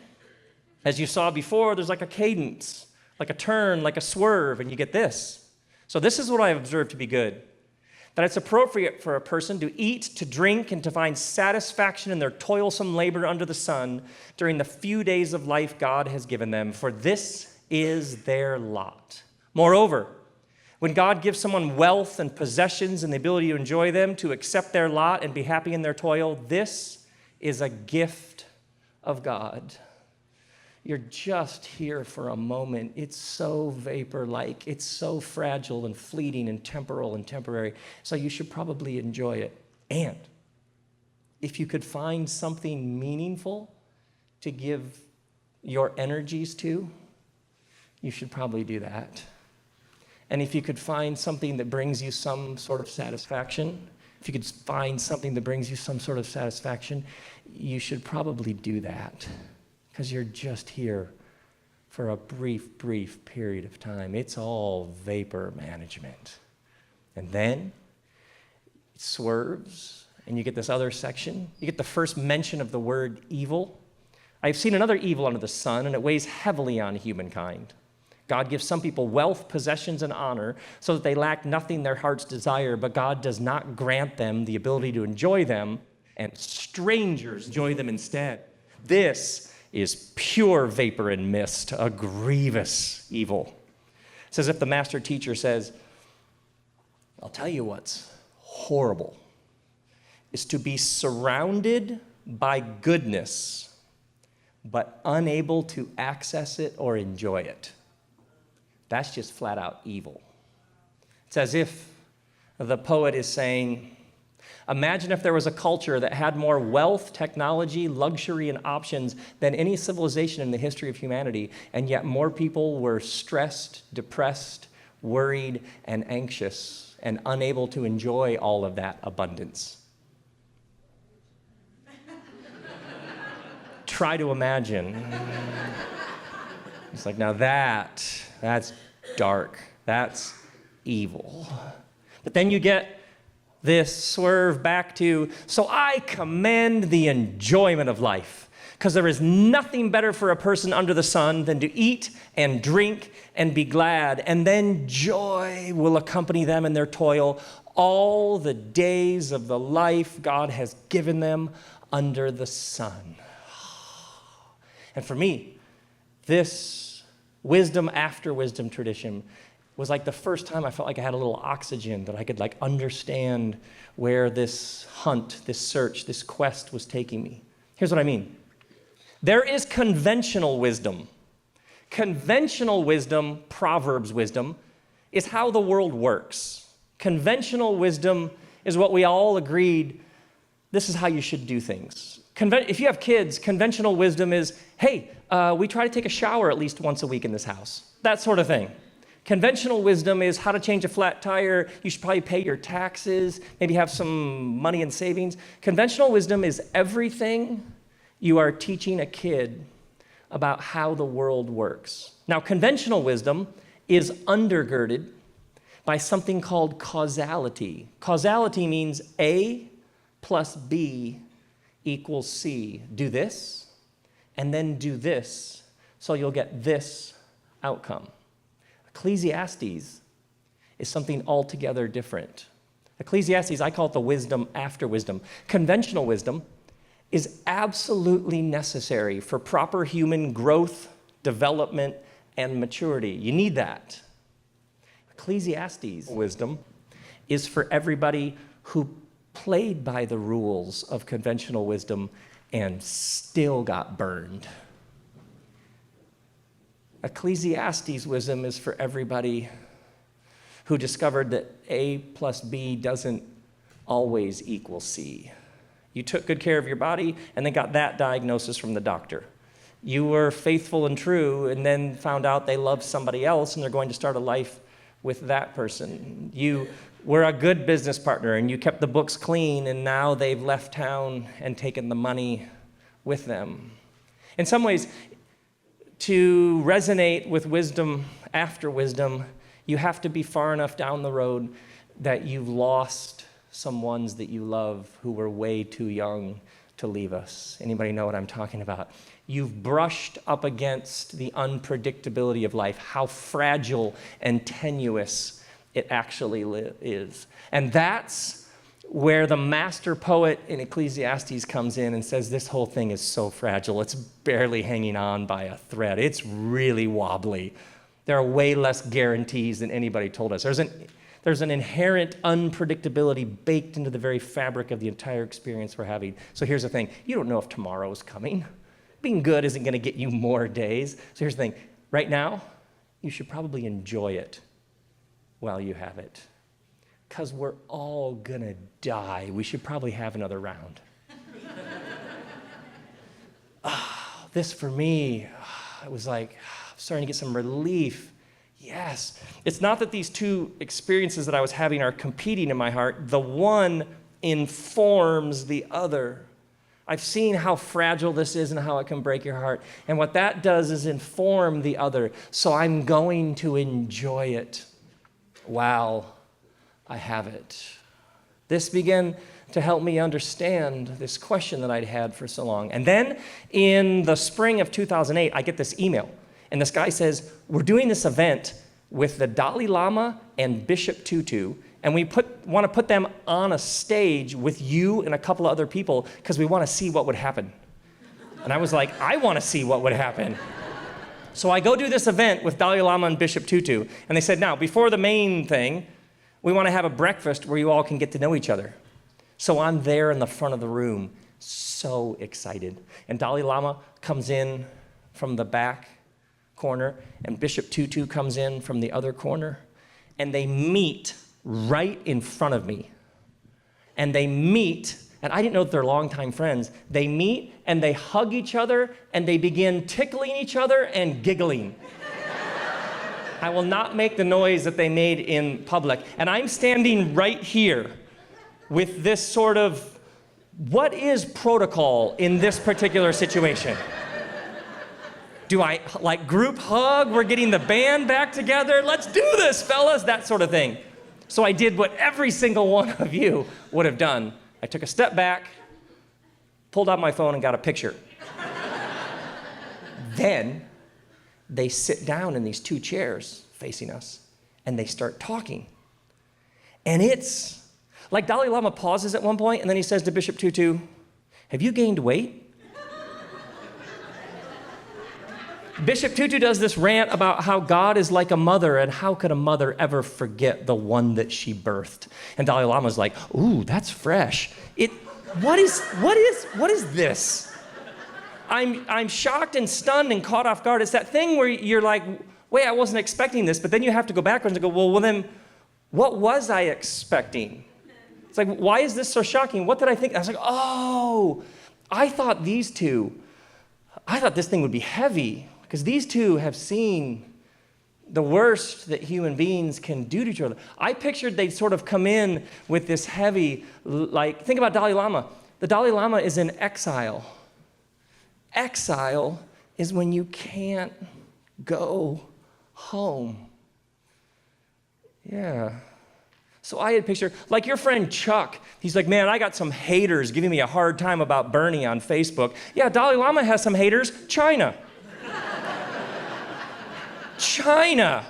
as you saw before, there's like a cadence, like a turn, like a swerve, and you get this. So this is what I have observed to be good. That it's appropriate for a person to eat, to drink, and to find satisfaction in their toilsome labor under the sun during the few days of life God has given them, for this is their lot. Moreover, when God gives someone wealth and possessions and the ability to enjoy them, to accept their lot and be happy in their toil, this is a gift of God. You're just here for a moment. It's so vapor-like. It's so fragile and fleeting and temporal and temporary. So you should probably enjoy it. And if you could find something meaningful to give your energies to, you should probably do that. And if you could find something that brings you some sort of satisfaction, you should probably do that. Because you're just here for a brief period of time. It's all vapor management. And then it swerves, and you get this other section. You get the first mention of the word evil. I've seen another evil under the sun, and it weighs heavily on humankind. God gives some people wealth, possessions, and honor so that they lack nothing their hearts desire, but God does not grant them the ability to enjoy them, and strangers enjoy them instead. This is pure vapor and mist, a grievous evil. It's as if the master teacher says, I'll tell you what's horrible, is to be surrounded by goodness, but unable to access it or enjoy it. That's just flat out evil. It's as if the poet is saying, imagine if there was a culture that had more wealth, technology, luxury, and options than any civilization in the history of humanity, and yet more people were stressed, depressed, worried, and anxious, and unable to enjoy all of that abundance. Try to imagine. It's like, now that's dark. That's evil. But then you get this swerve back to, so I commend the enjoyment of life, Because there is nothing better for a person under the sun than to eat and drink and be glad, and then joy will accompany them in their toil all the days of the life God has given them under the sun. And for me, this wisdom after wisdom tradition was like the first time I felt like I had a little oxygen, that I could like understand where this hunt, this search, this quest was taking me. Here's what I mean. There is conventional wisdom. Conventional wisdom, Proverbs wisdom, is how the world works. Conventional wisdom is what we all agreed, this is how you should do things. If you have kids, conventional wisdom is, hey, we try to take a shower at least once a week in this house. That sort of thing. Conventional wisdom is how to change a flat tire. You should probably pay your taxes, maybe have some money in savings. Conventional wisdom is everything you are teaching a kid about how the world works. Now, conventional wisdom is undergirded by something called causality. Causality means A plus B equals C. Do this, and then do this, so you'll get this outcome. Ecclesiastes is something altogether different. Ecclesiastes, I call it the wisdom after wisdom. Conventional wisdom is absolutely necessary for proper human growth, development, and maturity. You need that. Ecclesiastes wisdom is for everybody who played by the rules of conventional wisdom and still got burned. Ecclesiastes wisdom is for everybody who discovered that A plus B doesn't always equal C. You took good care of your body and then got that diagnosis from the doctor. You were faithful and true and then found out they love somebody else and they're going to start a life with that person. You were a good business partner and you kept the books clean and now they've left town and taken the money with them. In some ways, to resonate with wisdom after wisdom, you have to be far enough down the road that you've lost some ones that you love who were way too young to leave us. Anybody know what I'm talking about? You've brushed up against the unpredictability of life, how fragile and tenuous it actually is. And that's where the master poet in Ecclesiastes comes in and says, this whole thing is so fragile. It's barely hanging on by a thread. It's really wobbly. There are way less guarantees than anybody told us. There's an inherent unpredictability baked into the very fabric of the entire experience we're having. So here's the thing. You don't know if tomorrow's coming. Being good isn't going to get you more days. So here's the thing. Right now, you should probably enjoy it while you have it. Because we're all going to die. We should probably have another round. This for me, it was like, I'm starting to get some relief. Yes. It's not that these two experiences that I was having are competing in my heart. The one informs the other. I've seen how fragile this is and how it can break your heart. And what that does is inform the other. So I'm going to enjoy it while I have it. This began to help me understand this question that I'd had for so long. And then in the spring of 2008, I get this email. And this guy says, we're doing this event with the Dalai Lama and Bishop Tutu, and we want to put them on a stage with you and a couple of other people because we want to see what would happen. And I was like, I want to see what would happen. So I go do this event with Dalai Lama and Bishop Tutu, and they said, now, before the main thing, we want to have a breakfast where you all can get to know each other. So I'm there in the front of the room, so excited. And Dalai Lama comes in from the back corner, and Bishop Tutu comes in from the other corner, and they meet right in front of me. And they meet, and I didn't know that they're longtime friends. They meet, and they hug each other, and they begin tickling each other and giggling. I will not make the noise that they made in public. And I'm standing right here with this sort of, what is protocol in this particular situation? Do I like group hug? We're getting the band back together. Let's do this, fellas, that sort of thing. So I did what every single one of you would have done. I took a step back, pulled out my phone, and got a picture. Then they sit down in these two chairs facing us, and they start talking. And it's like Dalai Lama pauses at one point, and then he says to Bishop Tutu, "Have you gained weight?" Bishop Tutu does this rant about how God is like a mother, and how could a mother ever forget the one that she birthed? And Dalai Lama's like, "Ooh, that's fresh." What is this? I'm shocked and stunned and caught off guard. It's that thing where you're like, wait, I wasn't expecting this, but then you have to go backwards and go, well then, what was I expecting? It's like, why is this so shocking? What did I think? I was like, oh, I thought this thing would be heavy, because these two have seen the worst that human beings can do to each other. I pictured they'd sort of come in with this heavy, like, think about Dalai Lama. The Dalai Lama is in exile. Exile is when you can't go home. Yeah. So I had pictured, like your friend Chuck, he's like, man, I got some haters giving me a hard time about Bernie on Facebook. Yeah, Dalai Lama has some haters. China. China,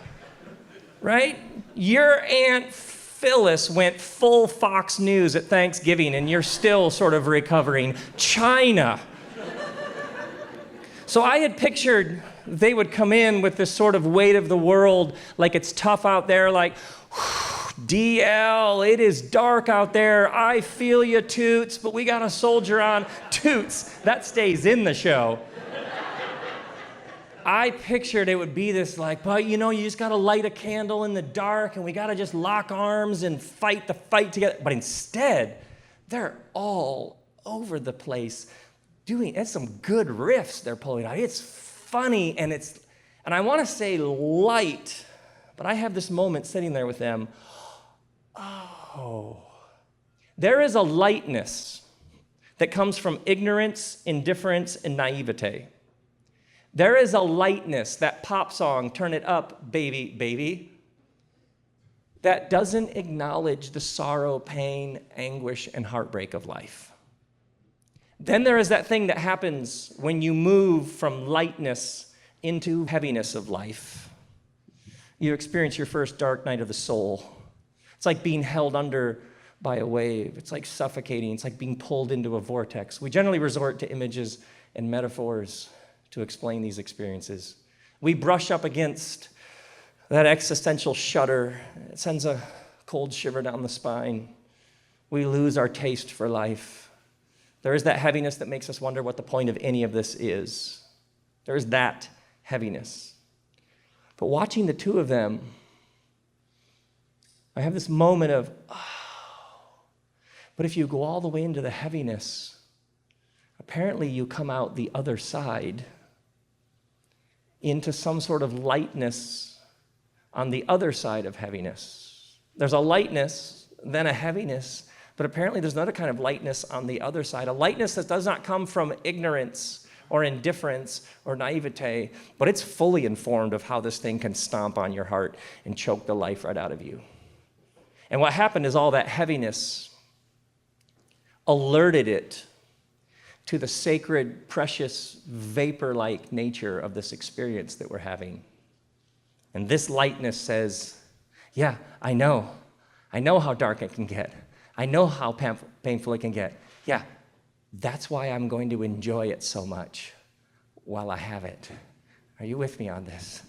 right? Your Aunt Phyllis went full Fox News at Thanksgiving, and you're still sort of recovering. China. So I had pictured they would come in with this sort of weight of the world, like it's tough out there, like, DL, it is dark out there. I feel you, Toots, but we got a soldier on. Toots, that stays in the show. I pictured it would be this like, but you just got to light a candle in the dark, and we got to just lock arms and fight the fight together. But instead, they're all over the place it's some good riffs they're pulling out. It's funny, and I want to say light, but I have this moment sitting there with them. Oh, there is a lightness that comes from ignorance, indifference, and naivete. There is a lightness, that pop song, Turn It Up, Baby, Baby, that doesn't acknowledge the sorrow, pain, anguish, and heartbreak of life. Then there is that thing that happens when you move from lightness into heaviness of life. You experience your first dark night of the soul. It's like being held under by a wave. It's like suffocating. It's like being pulled into a vortex. We generally resort to images and metaphors to explain these experiences. We brush up against that existential shudder. It sends a cold shiver down the spine. We lose our taste for life. There is that heaviness that makes us wonder what the point of any of this is. There is that heaviness. But watching the two of them, I have this moment of, but if you go all the way into the heaviness, apparently you come out the other side into some sort of lightness on the other side of heaviness. There's a lightness, then a heaviness, but apparently there's another kind of lightness on the other side, a lightness that does not come from ignorance or indifference or naivete, but it's fully informed of how this thing can stomp on your heart and choke the life right out of you. And what happened is all that heaviness alerted it to the sacred, precious, vapor-like nature of this experience that we're having. And this lightness says, yeah, I know how dark it can get. I know how painful it can get. Yeah, that's why I'm going to enjoy it so much while I have it. Are you with me on this?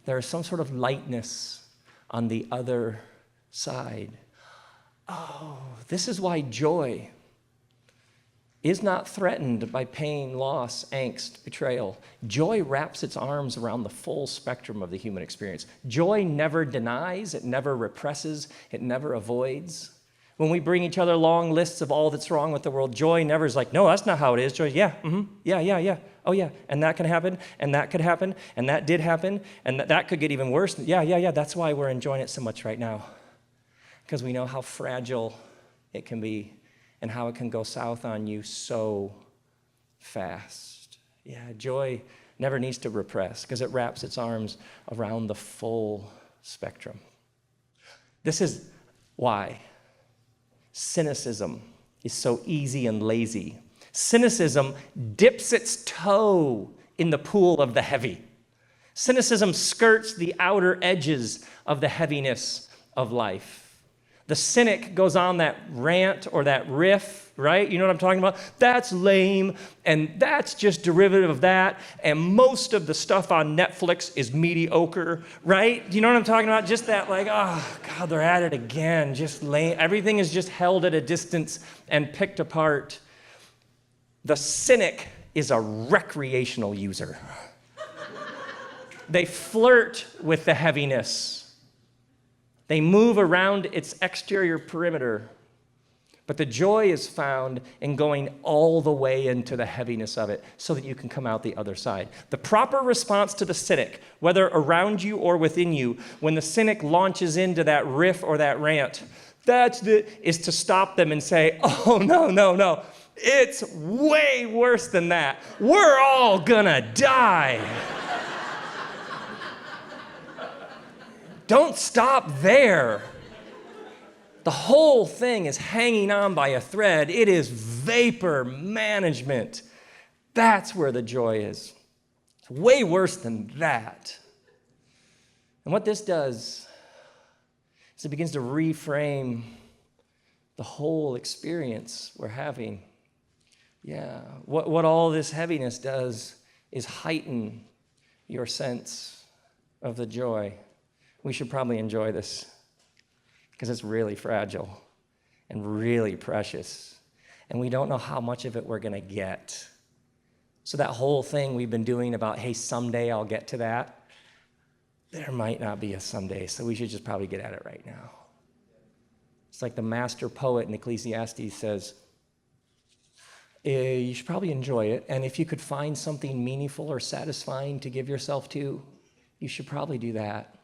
There is some sort of lightness on the other side. Oh, this is why joy is not threatened by pain, loss, angst, betrayal. Joy wraps its arms around the full spectrum of the human experience. Joy never denies, it never represses, it never avoids. When we bring each other long lists of all that's wrong with the world, joy never is like, no, that's not how it is. Joy, yeah, yeah, oh yeah, and that can happen, and that could happen, and that did happen, and that could get even worse. Yeah, that's why we're enjoying it so much right now, because we know how fragile it can be and how it can go south on you so fast. Yeah, joy never needs to repress because it wraps its arms around the full spectrum. This is why cynicism is so easy and lazy. Cynicism dips its toe in the pool of the heavy. Cynicism skirts the outer edges of the heaviness of life. The cynic goes on that rant or that riff, right? You know what I'm talking about? That's lame, and that's just derivative of that, and most of the stuff on Netflix is mediocre, right? You know what I'm talking about? Just that, like, oh, God, they're at it again, just lame. Everything is just held at a distance and picked apart. The cynic is a recreational user. They flirt with the heaviness. They move around its exterior perimeter, but the joy is found in going all the way into the heaviness of it so that you can come out the other side. The proper response to the cynic, whether around you or within you, when the cynic launches into that riff or that rant, is to stop them and say, oh, no, it's way worse than that. We're all gonna die. Don't stop there. The whole thing is hanging on by a thread. It is vapor management. That's where the joy is. It's way worse than that. And what this does is it begins to reframe the whole experience we're having. Yeah, what all this heaviness does is heighten your sense of the joy. We should probably enjoy this because it's really fragile and really precious, and we don't know how much of it we're going to get. So that whole thing we've been doing about, hey, someday I'll get to that, there might not be a someday, so we should just probably get at it right now. It's like the master poet in Ecclesiastes says, you should probably enjoy it, and if you could find something meaningful or satisfying to give yourself to, you should probably do that.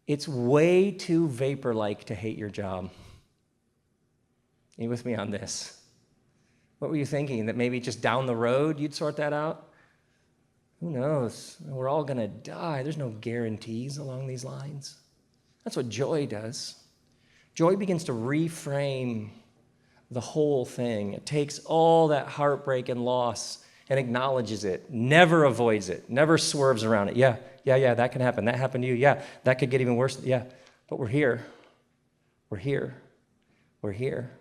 It's way too vapor-like to hate your job. Are you with me on this? What were you thinking? That maybe just down the road you'd sort that out? Who knows? We're all going to die. There's no guarantees along these lines. That's what joy does. Joy begins to reframe the whole thing. It takes all that heartbreak and loss and acknowledges it, never avoids it, never swerves around it. Yeah, that can happen. That happened to you. Yeah, that could get even worse. Yeah, but we're here. We're here. We're here.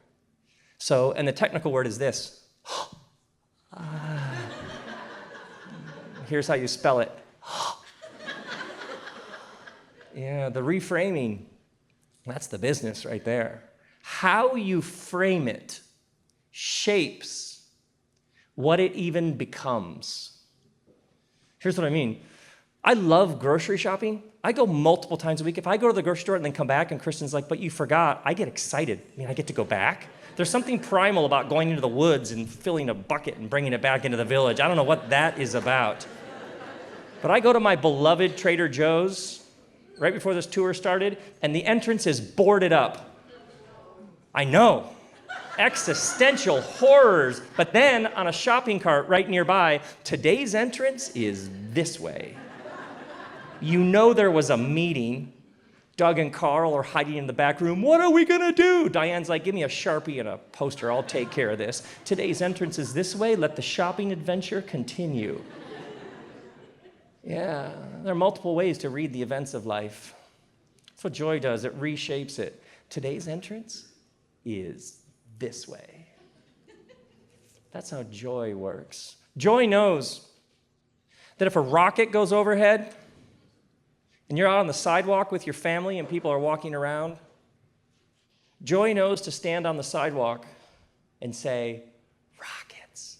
So, and the technical word is this. Here's how you spell it. Yeah, the reframing, that's the business right there. How you frame it shapes what it even becomes. Here's what I mean. I love grocery shopping. I go multiple times a week. If I go to the grocery store and then come back and Kristen's like, but you forgot, I get excited. I mean, I get to go back. There's something primal about going into the woods and filling a bucket and bringing it back into the village. I don't know what that is about. But I go to my beloved Trader Joe's right before this tour started, and the entrance is boarded up. I know. Existential horrors. But then on a shopping cart right nearby, today's entrance is this way. You know there was a meeting. Doug and Carl are hiding in the back room. What are we going to do? Diane's like, give me a Sharpie and a poster. I'll take care of this. Today's entrance is this way. Let the shopping adventure continue. Yeah, there are multiple ways to read the events of life. That's what joy does. It reshapes it. Today's entrance is this way. That's how joy works. Joy knows that if a rocket goes overhead and you're out on the sidewalk with your family and people are walking around, joy knows to stand on the sidewalk and say, rockets,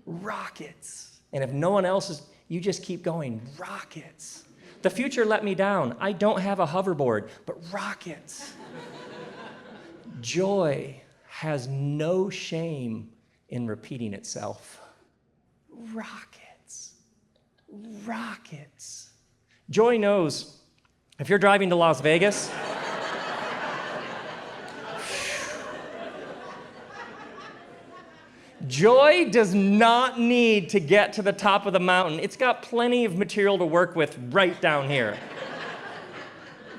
rockets. And if no one else is, you just keep going, rockets. The future let me down. I don't have a hoverboard, but rockets. Joy has no shame in repeating itself. Rockets, rockets. Joy knows if you're driving to Las Vegas, joy does not need to get to the top of the mountain. It's got plenty of material to work with right down here.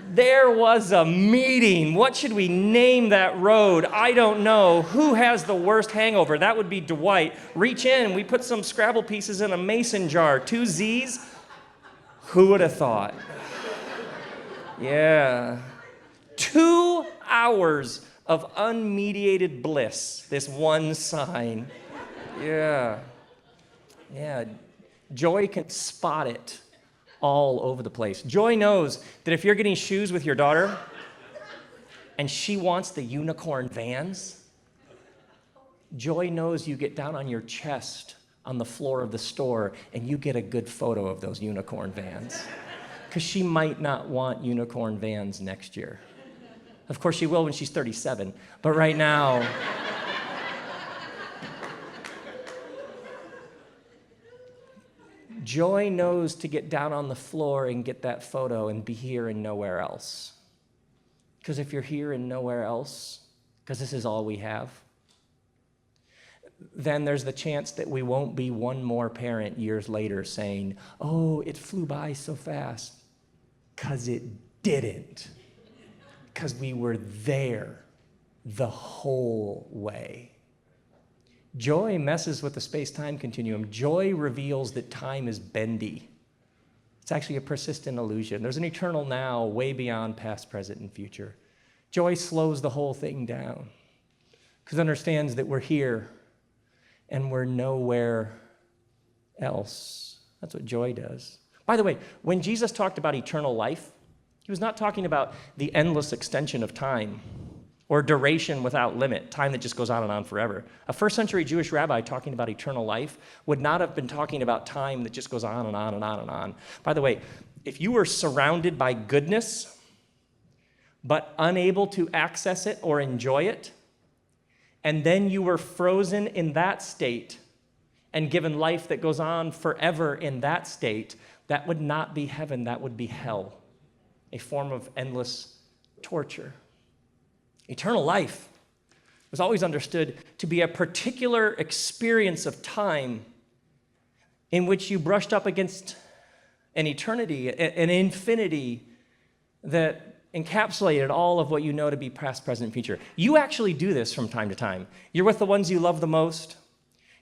There was a meeting. What should we name that road? I don't know. Who has the worst hangover? That would be Dwight. Reach in. We put some Scrabble pieces in a mason jar. 2 Z's. Who would have thought? Yeah. 2 hours of unmediated bliss. This one sign. Yeah. Yeah. Joy can spot it all over the place. Joy knows that if you're getting shoes with your daughter and she wants the unicorn Vans, Joy knows you get down on your chest on the floor of the store and you get a good photo of those unicorn Vans. Because she might not want unicorn Vans next year. Of course she will when she's 37, but right now, Joy knows to get down on the floor and get that photo and be here and nowhere else. Because if you're here and nowhere else, because this is all we have, then there's the chance that we won't be one more parent years later saying, oh, it flew by so fast. Because it didn't. Because we were there the whole way. Joy messes with the space-time continuum. Joy reveals that time is bendy. It's actually a persistent illusion. There's an eternal now way beyond past, present, and future. Joy slows the whole thing down because it understands that we're here and we're nowhere else. That's what joy does. By the way, when Jesus talked about eternal life, he was not talking about the endless extension of time or duration without limit, time that just goes on and on forever. A first-century Jewish rabbi talking about eternal life would not have been talking about time that just goes on and on and on and on. By the way, if you were surrounded by goodness, but unable to access it or enjoy it, and then you were frozen in that state and given life that goes on forever in that state, that would not be heaven, that would be hell, a form of endless torture. Eternal life was always understood to be a particular experience of time in which you brushed up against an eternity, an infinity that encapsulated all of what you know to be past, present, future. You actually do this from time to time. You're with the ones you love the most.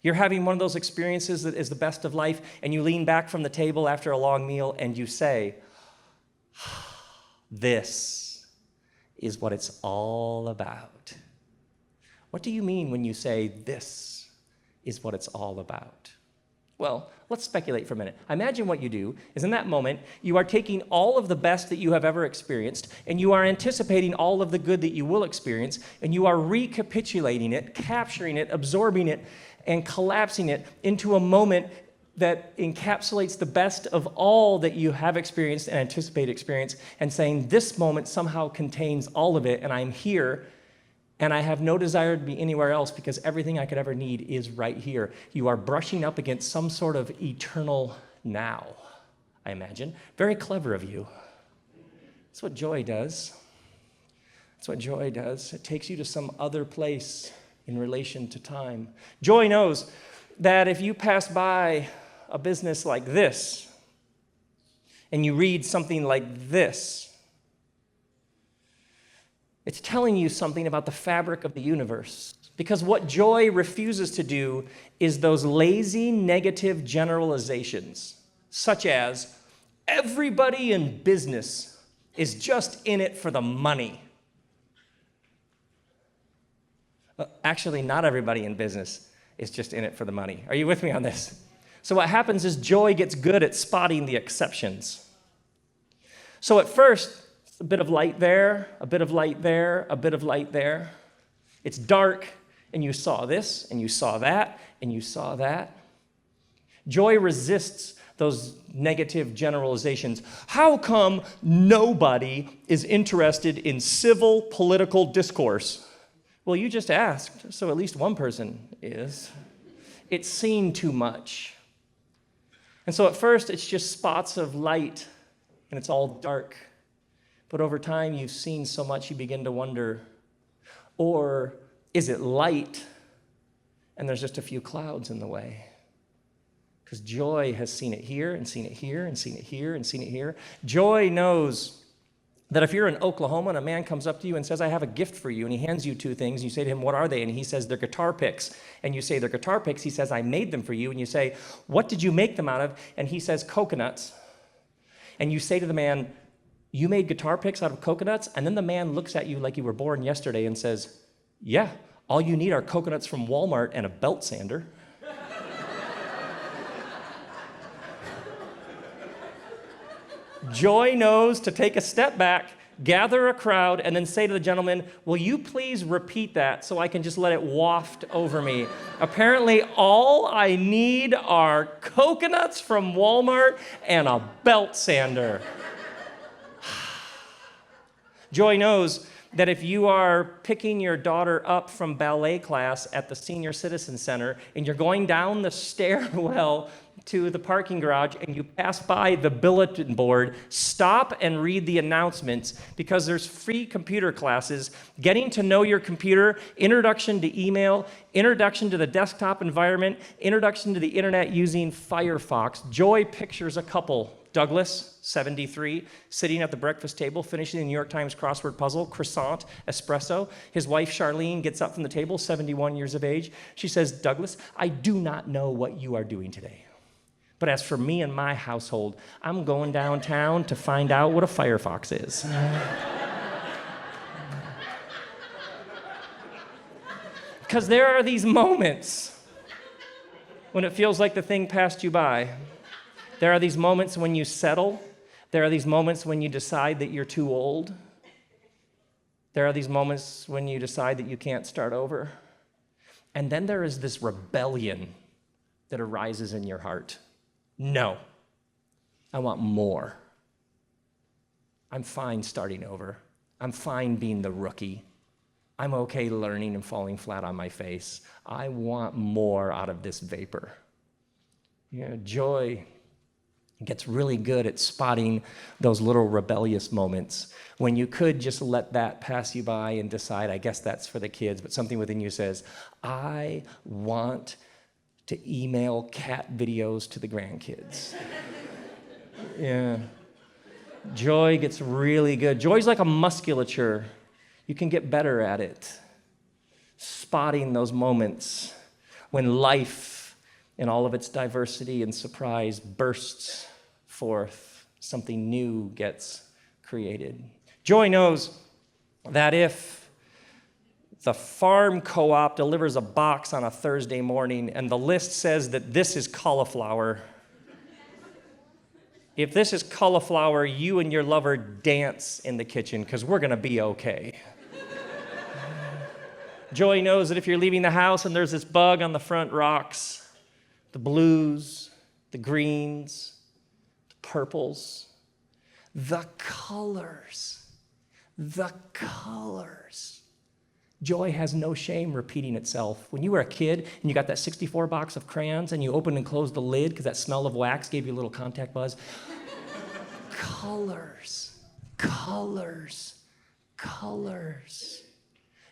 You're having one of those experiences that is the best of life, and you lean back from the table after a long meal and you say, this is what it's all about. What do you mean when you say this is what it's all about? Well, let's speculate for a minute. Imagine what you do is in that moment, you are taking all of the best that you have ever experienced, and you are anticipating all of the good that you will experience, and you are recapitulating it, capturing it, absorbing it, and collapsing it into a moment that encapsulates the best of all that you have experienced and anticipate experience, and saying this moment somehow contains all of it, and I'm here, and I have no desire to be anywhere else because everything I could ever need is right here. You are brushing up against some sort of eternal now, I imagine. Very clever of you. That's what joy does. That's what joy does. It takes you to some other place in relation to time. Joy knows that if you pass by a business like this, and you read something like this, it's telling you something about the fabric of the universe. Because what joy refuses to do is those lazy, negative generalizations, such as, everybody in business is just in it for the money. Actually, not everybody in business is just in it for the money. Are you with me on this? So what happens is joy gets good at spotting the exceptions. So at first, a bit of light there, a bit of light there, a bit of light there. It's dark, and you saw this, and you saw that, and you saw that. Joy resists those negative generalizations. How come nobody is interested in civil political discourse? Well, you just asked, so at least one person is. It's seen too much. And so at first, it's just spots of light, and it's all dark. But over time, you've seen so much, you begin to wonder, or is it light, and there's just a few clouds in the way? Because joy has seen it here, and seen it here, and seen it here, and seen it here. Joy knows That if you're in Oklahoma and a man comes up to you and says, I have a gift for you, and he hands you two things, you say to him, what are they? And he says, they're guitar picks. And you say, they're guitar picks. He says, I made them for you. And you say, what did you make them out of? And he says, coconuts. And you say to the man, you made guitar picks out of coconuts? And then the man looks at you like you were born yesterday and says, yeah, all you need are coconuts from Walmart and a belt sander. Joy knows to take a step back, gather a crowd, and then say to the gentleman, will you please repeat that so I can just let it waft over me? Apparently, all I need are coconuts from Walmart and a belt sander. Joy knows that if you are picking your daughter up from ballet class at the Senior Citizen Center and you're going down the stairwell to the parking garage and you pass by the bulletin board, stop and read the announcements because there's free computer classes, getting to know your computer, introduction to email, introduction to the desktop environment, introduction to the internet using Firefox. Joy pictures a couple, Douglas, 73, sitting at the breakfast table, finishing the New York Times crossword puzzle, croissant, espresso. His wife, Charlene, gets up from the table, 71 years of age. She says, Douglas, I do not know what you are doing today. But as for me and my household, I'm going downtown to find out what a Firefox is. Because there are these moments when it feels like the thing passed you by. There are these moments when you settle. There are these moments when you decide that you're too old. There are these moments when you decide that you can't start over. And then there is this rebellion that arises in your heart. No, I want more. I'm fine starting over. I'm fine being the rookie. I'm okay learning and falling flat on my face. I want more out of this vapor. Joy gets really good at spotting those little rebellious moments when you could just let that pass you by and decide, I guess that's for the kids, but something within you says, I want to email cat videos to the grandkids. Yeah. Joy gets really good. Joy's like a musculature. You can get better at it. Spotting those moments when life, in all of its diversity and surprise, bursts forth. Something new gets created. Joy knows that if the farm co-op delivers a box on a Thursday morning and the list says that this is cauliflower, if this is cauliflower, you and your lover dance in the kitchen because we're going to be okay. Joy knows that if you're leaving the house and there's this bug on the front rocks, the blues, the greens, the purples, the colors. Joy has no shame repeating itself. When you were a kid and you got that 64 box of crayons and you opened and closed the lid because that smell of wax gave you a little contact buzz. Colors.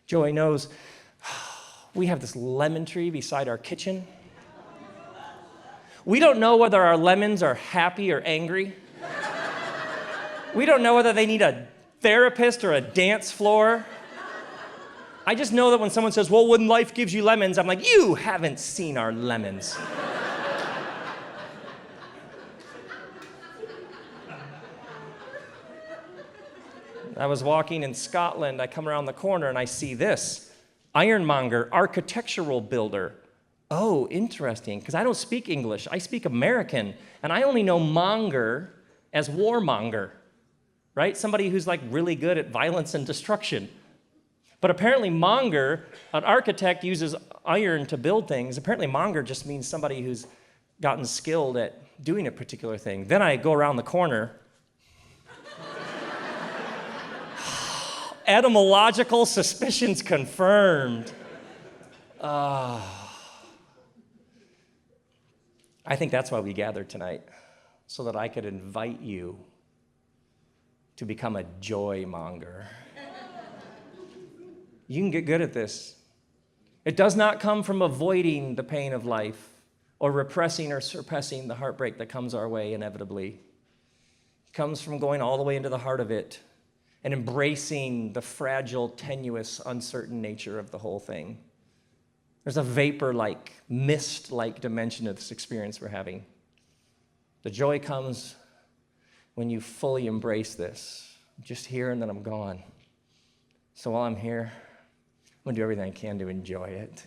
Joy knows we have this lemon tree beside our kitchen. We don't know whether our lemons are happy or angry. We don't know whether they need a therapist or a dance floor. I just know that when someone says, well, when life gives you lemons, I'm like, you haven't seen our lemons. I was walking in Scotland. I come around the corner and I see this. Ironmonger, architectural builder. Oh, interesting, because I don't speak English. I speak American, and I only know monger as warmonger, right? Somebody who's like really good at violence and destruction. But apparently monger, an architect uses iron to build things. Apparently monger just means somebody who's gotten skilled at doing a particular thing. Then I go around the corner. Etymological suspicions confirmed. I think that's why we gathered tonight, so that I could invite you to become a joy monger. You can get good at this. It does not come from avoiding the pain of life or repressing or suppressing the heartbreak that comes our way inevitably. It comes from going all the way into the heart of it and embracing the fragile, tenuous, uncertain nature of the whole thing. There's a vapor-like, mist-like dimension of this experience we're having. The joy comes when you fully embrace this. I'm just here and then I'm gone. So while I'm here, I'm going to do everything I can to enjoy it.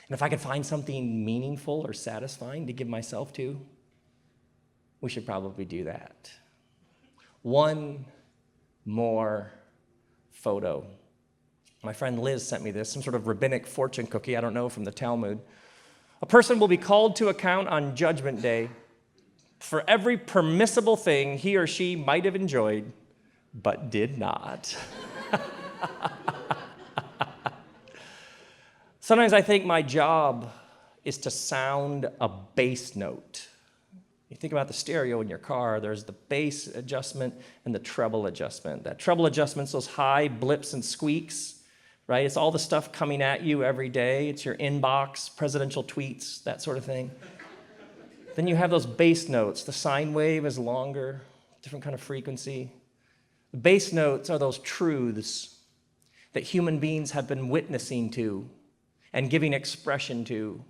And if I could find something meaningful or satisfying to give myself to, we should probably do that. One more photo. My friend Liz sent me this, some sort of rabbinic fortune cookie, I don't know, from the Talmud. A person will be called to account on Judgment Day for every permissible thing he or she might have enjoyed, but did not. Sometimes I think my job is to sound a bass note. You think about the stereo in your car, there's the bass adjustment and the treble adjustment. That treble adjustment's those high blips and squeaks, right? It's all the stuff coming at you every day. It's your inbox, presidential tweets, that sort of thing. Then you have those bass notes. The sine wave is longer, different kind of frequency. The bass notes are those truths that human beings have been witnessing to and giving expression to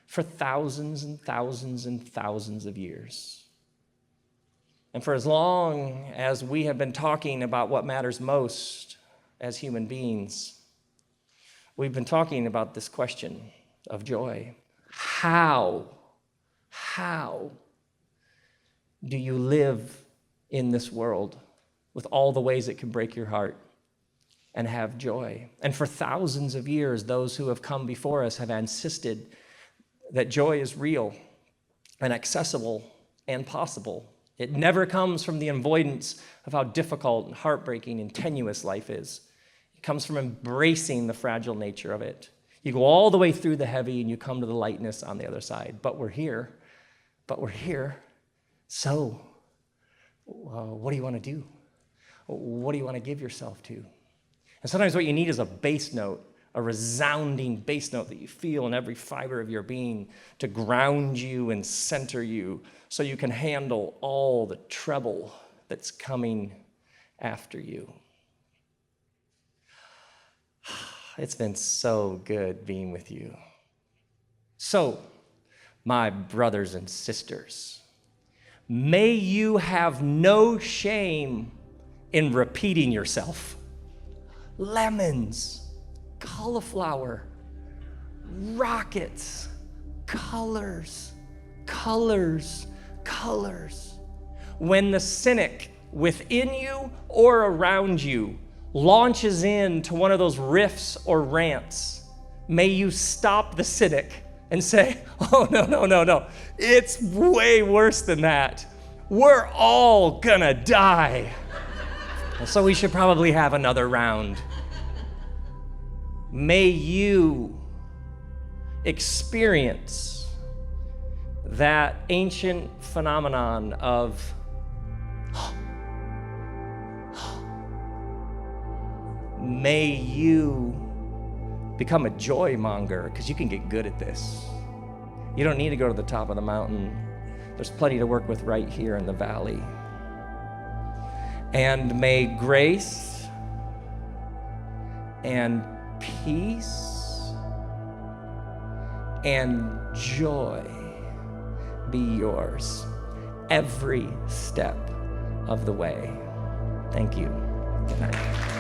for thousands and thousands and thousands of years. And for as long as we have been talking about what matters most as human beings, we've been talking about this question of joy. How do you live in this world with all the ways it can break your heart and have joy? And for thousands of years, those who have come before us have insisted that joy is real and accessible and possible. It never comes from the avoidance of how difficult and heartbreaking and tenuous life is. It comes from embracing the fragile nature of it. You go all the way through the heavy and you come to the lightness on the other side. But we're here. So, what do you want to do? What do you want to give yourself to? And sometimes what you need is a bass note, a resounding bass note that you feel in every fiber of your being to ground you and center you so you can handle all the treble that's coming after you. It's been so good being with you. So, my brothers and sisters, may you have no shame in repeating yourself. Lemons, cauliflower, rockets, colors, colors, colors. When the cynic within you or around you launches into one of those riffs or rants, may you stop the cynic and say, oh, no. It's way worse than that. We're all gonna die. So we should probably have another round. May you experience that ancient phenomenon of may you become a joy monger, because you can get good at this. You don't need to go to the top of the mountain. There's plenty to work with right here in the valley. And may grace and peace and joy be yours every step of the way. Thank you. Good night.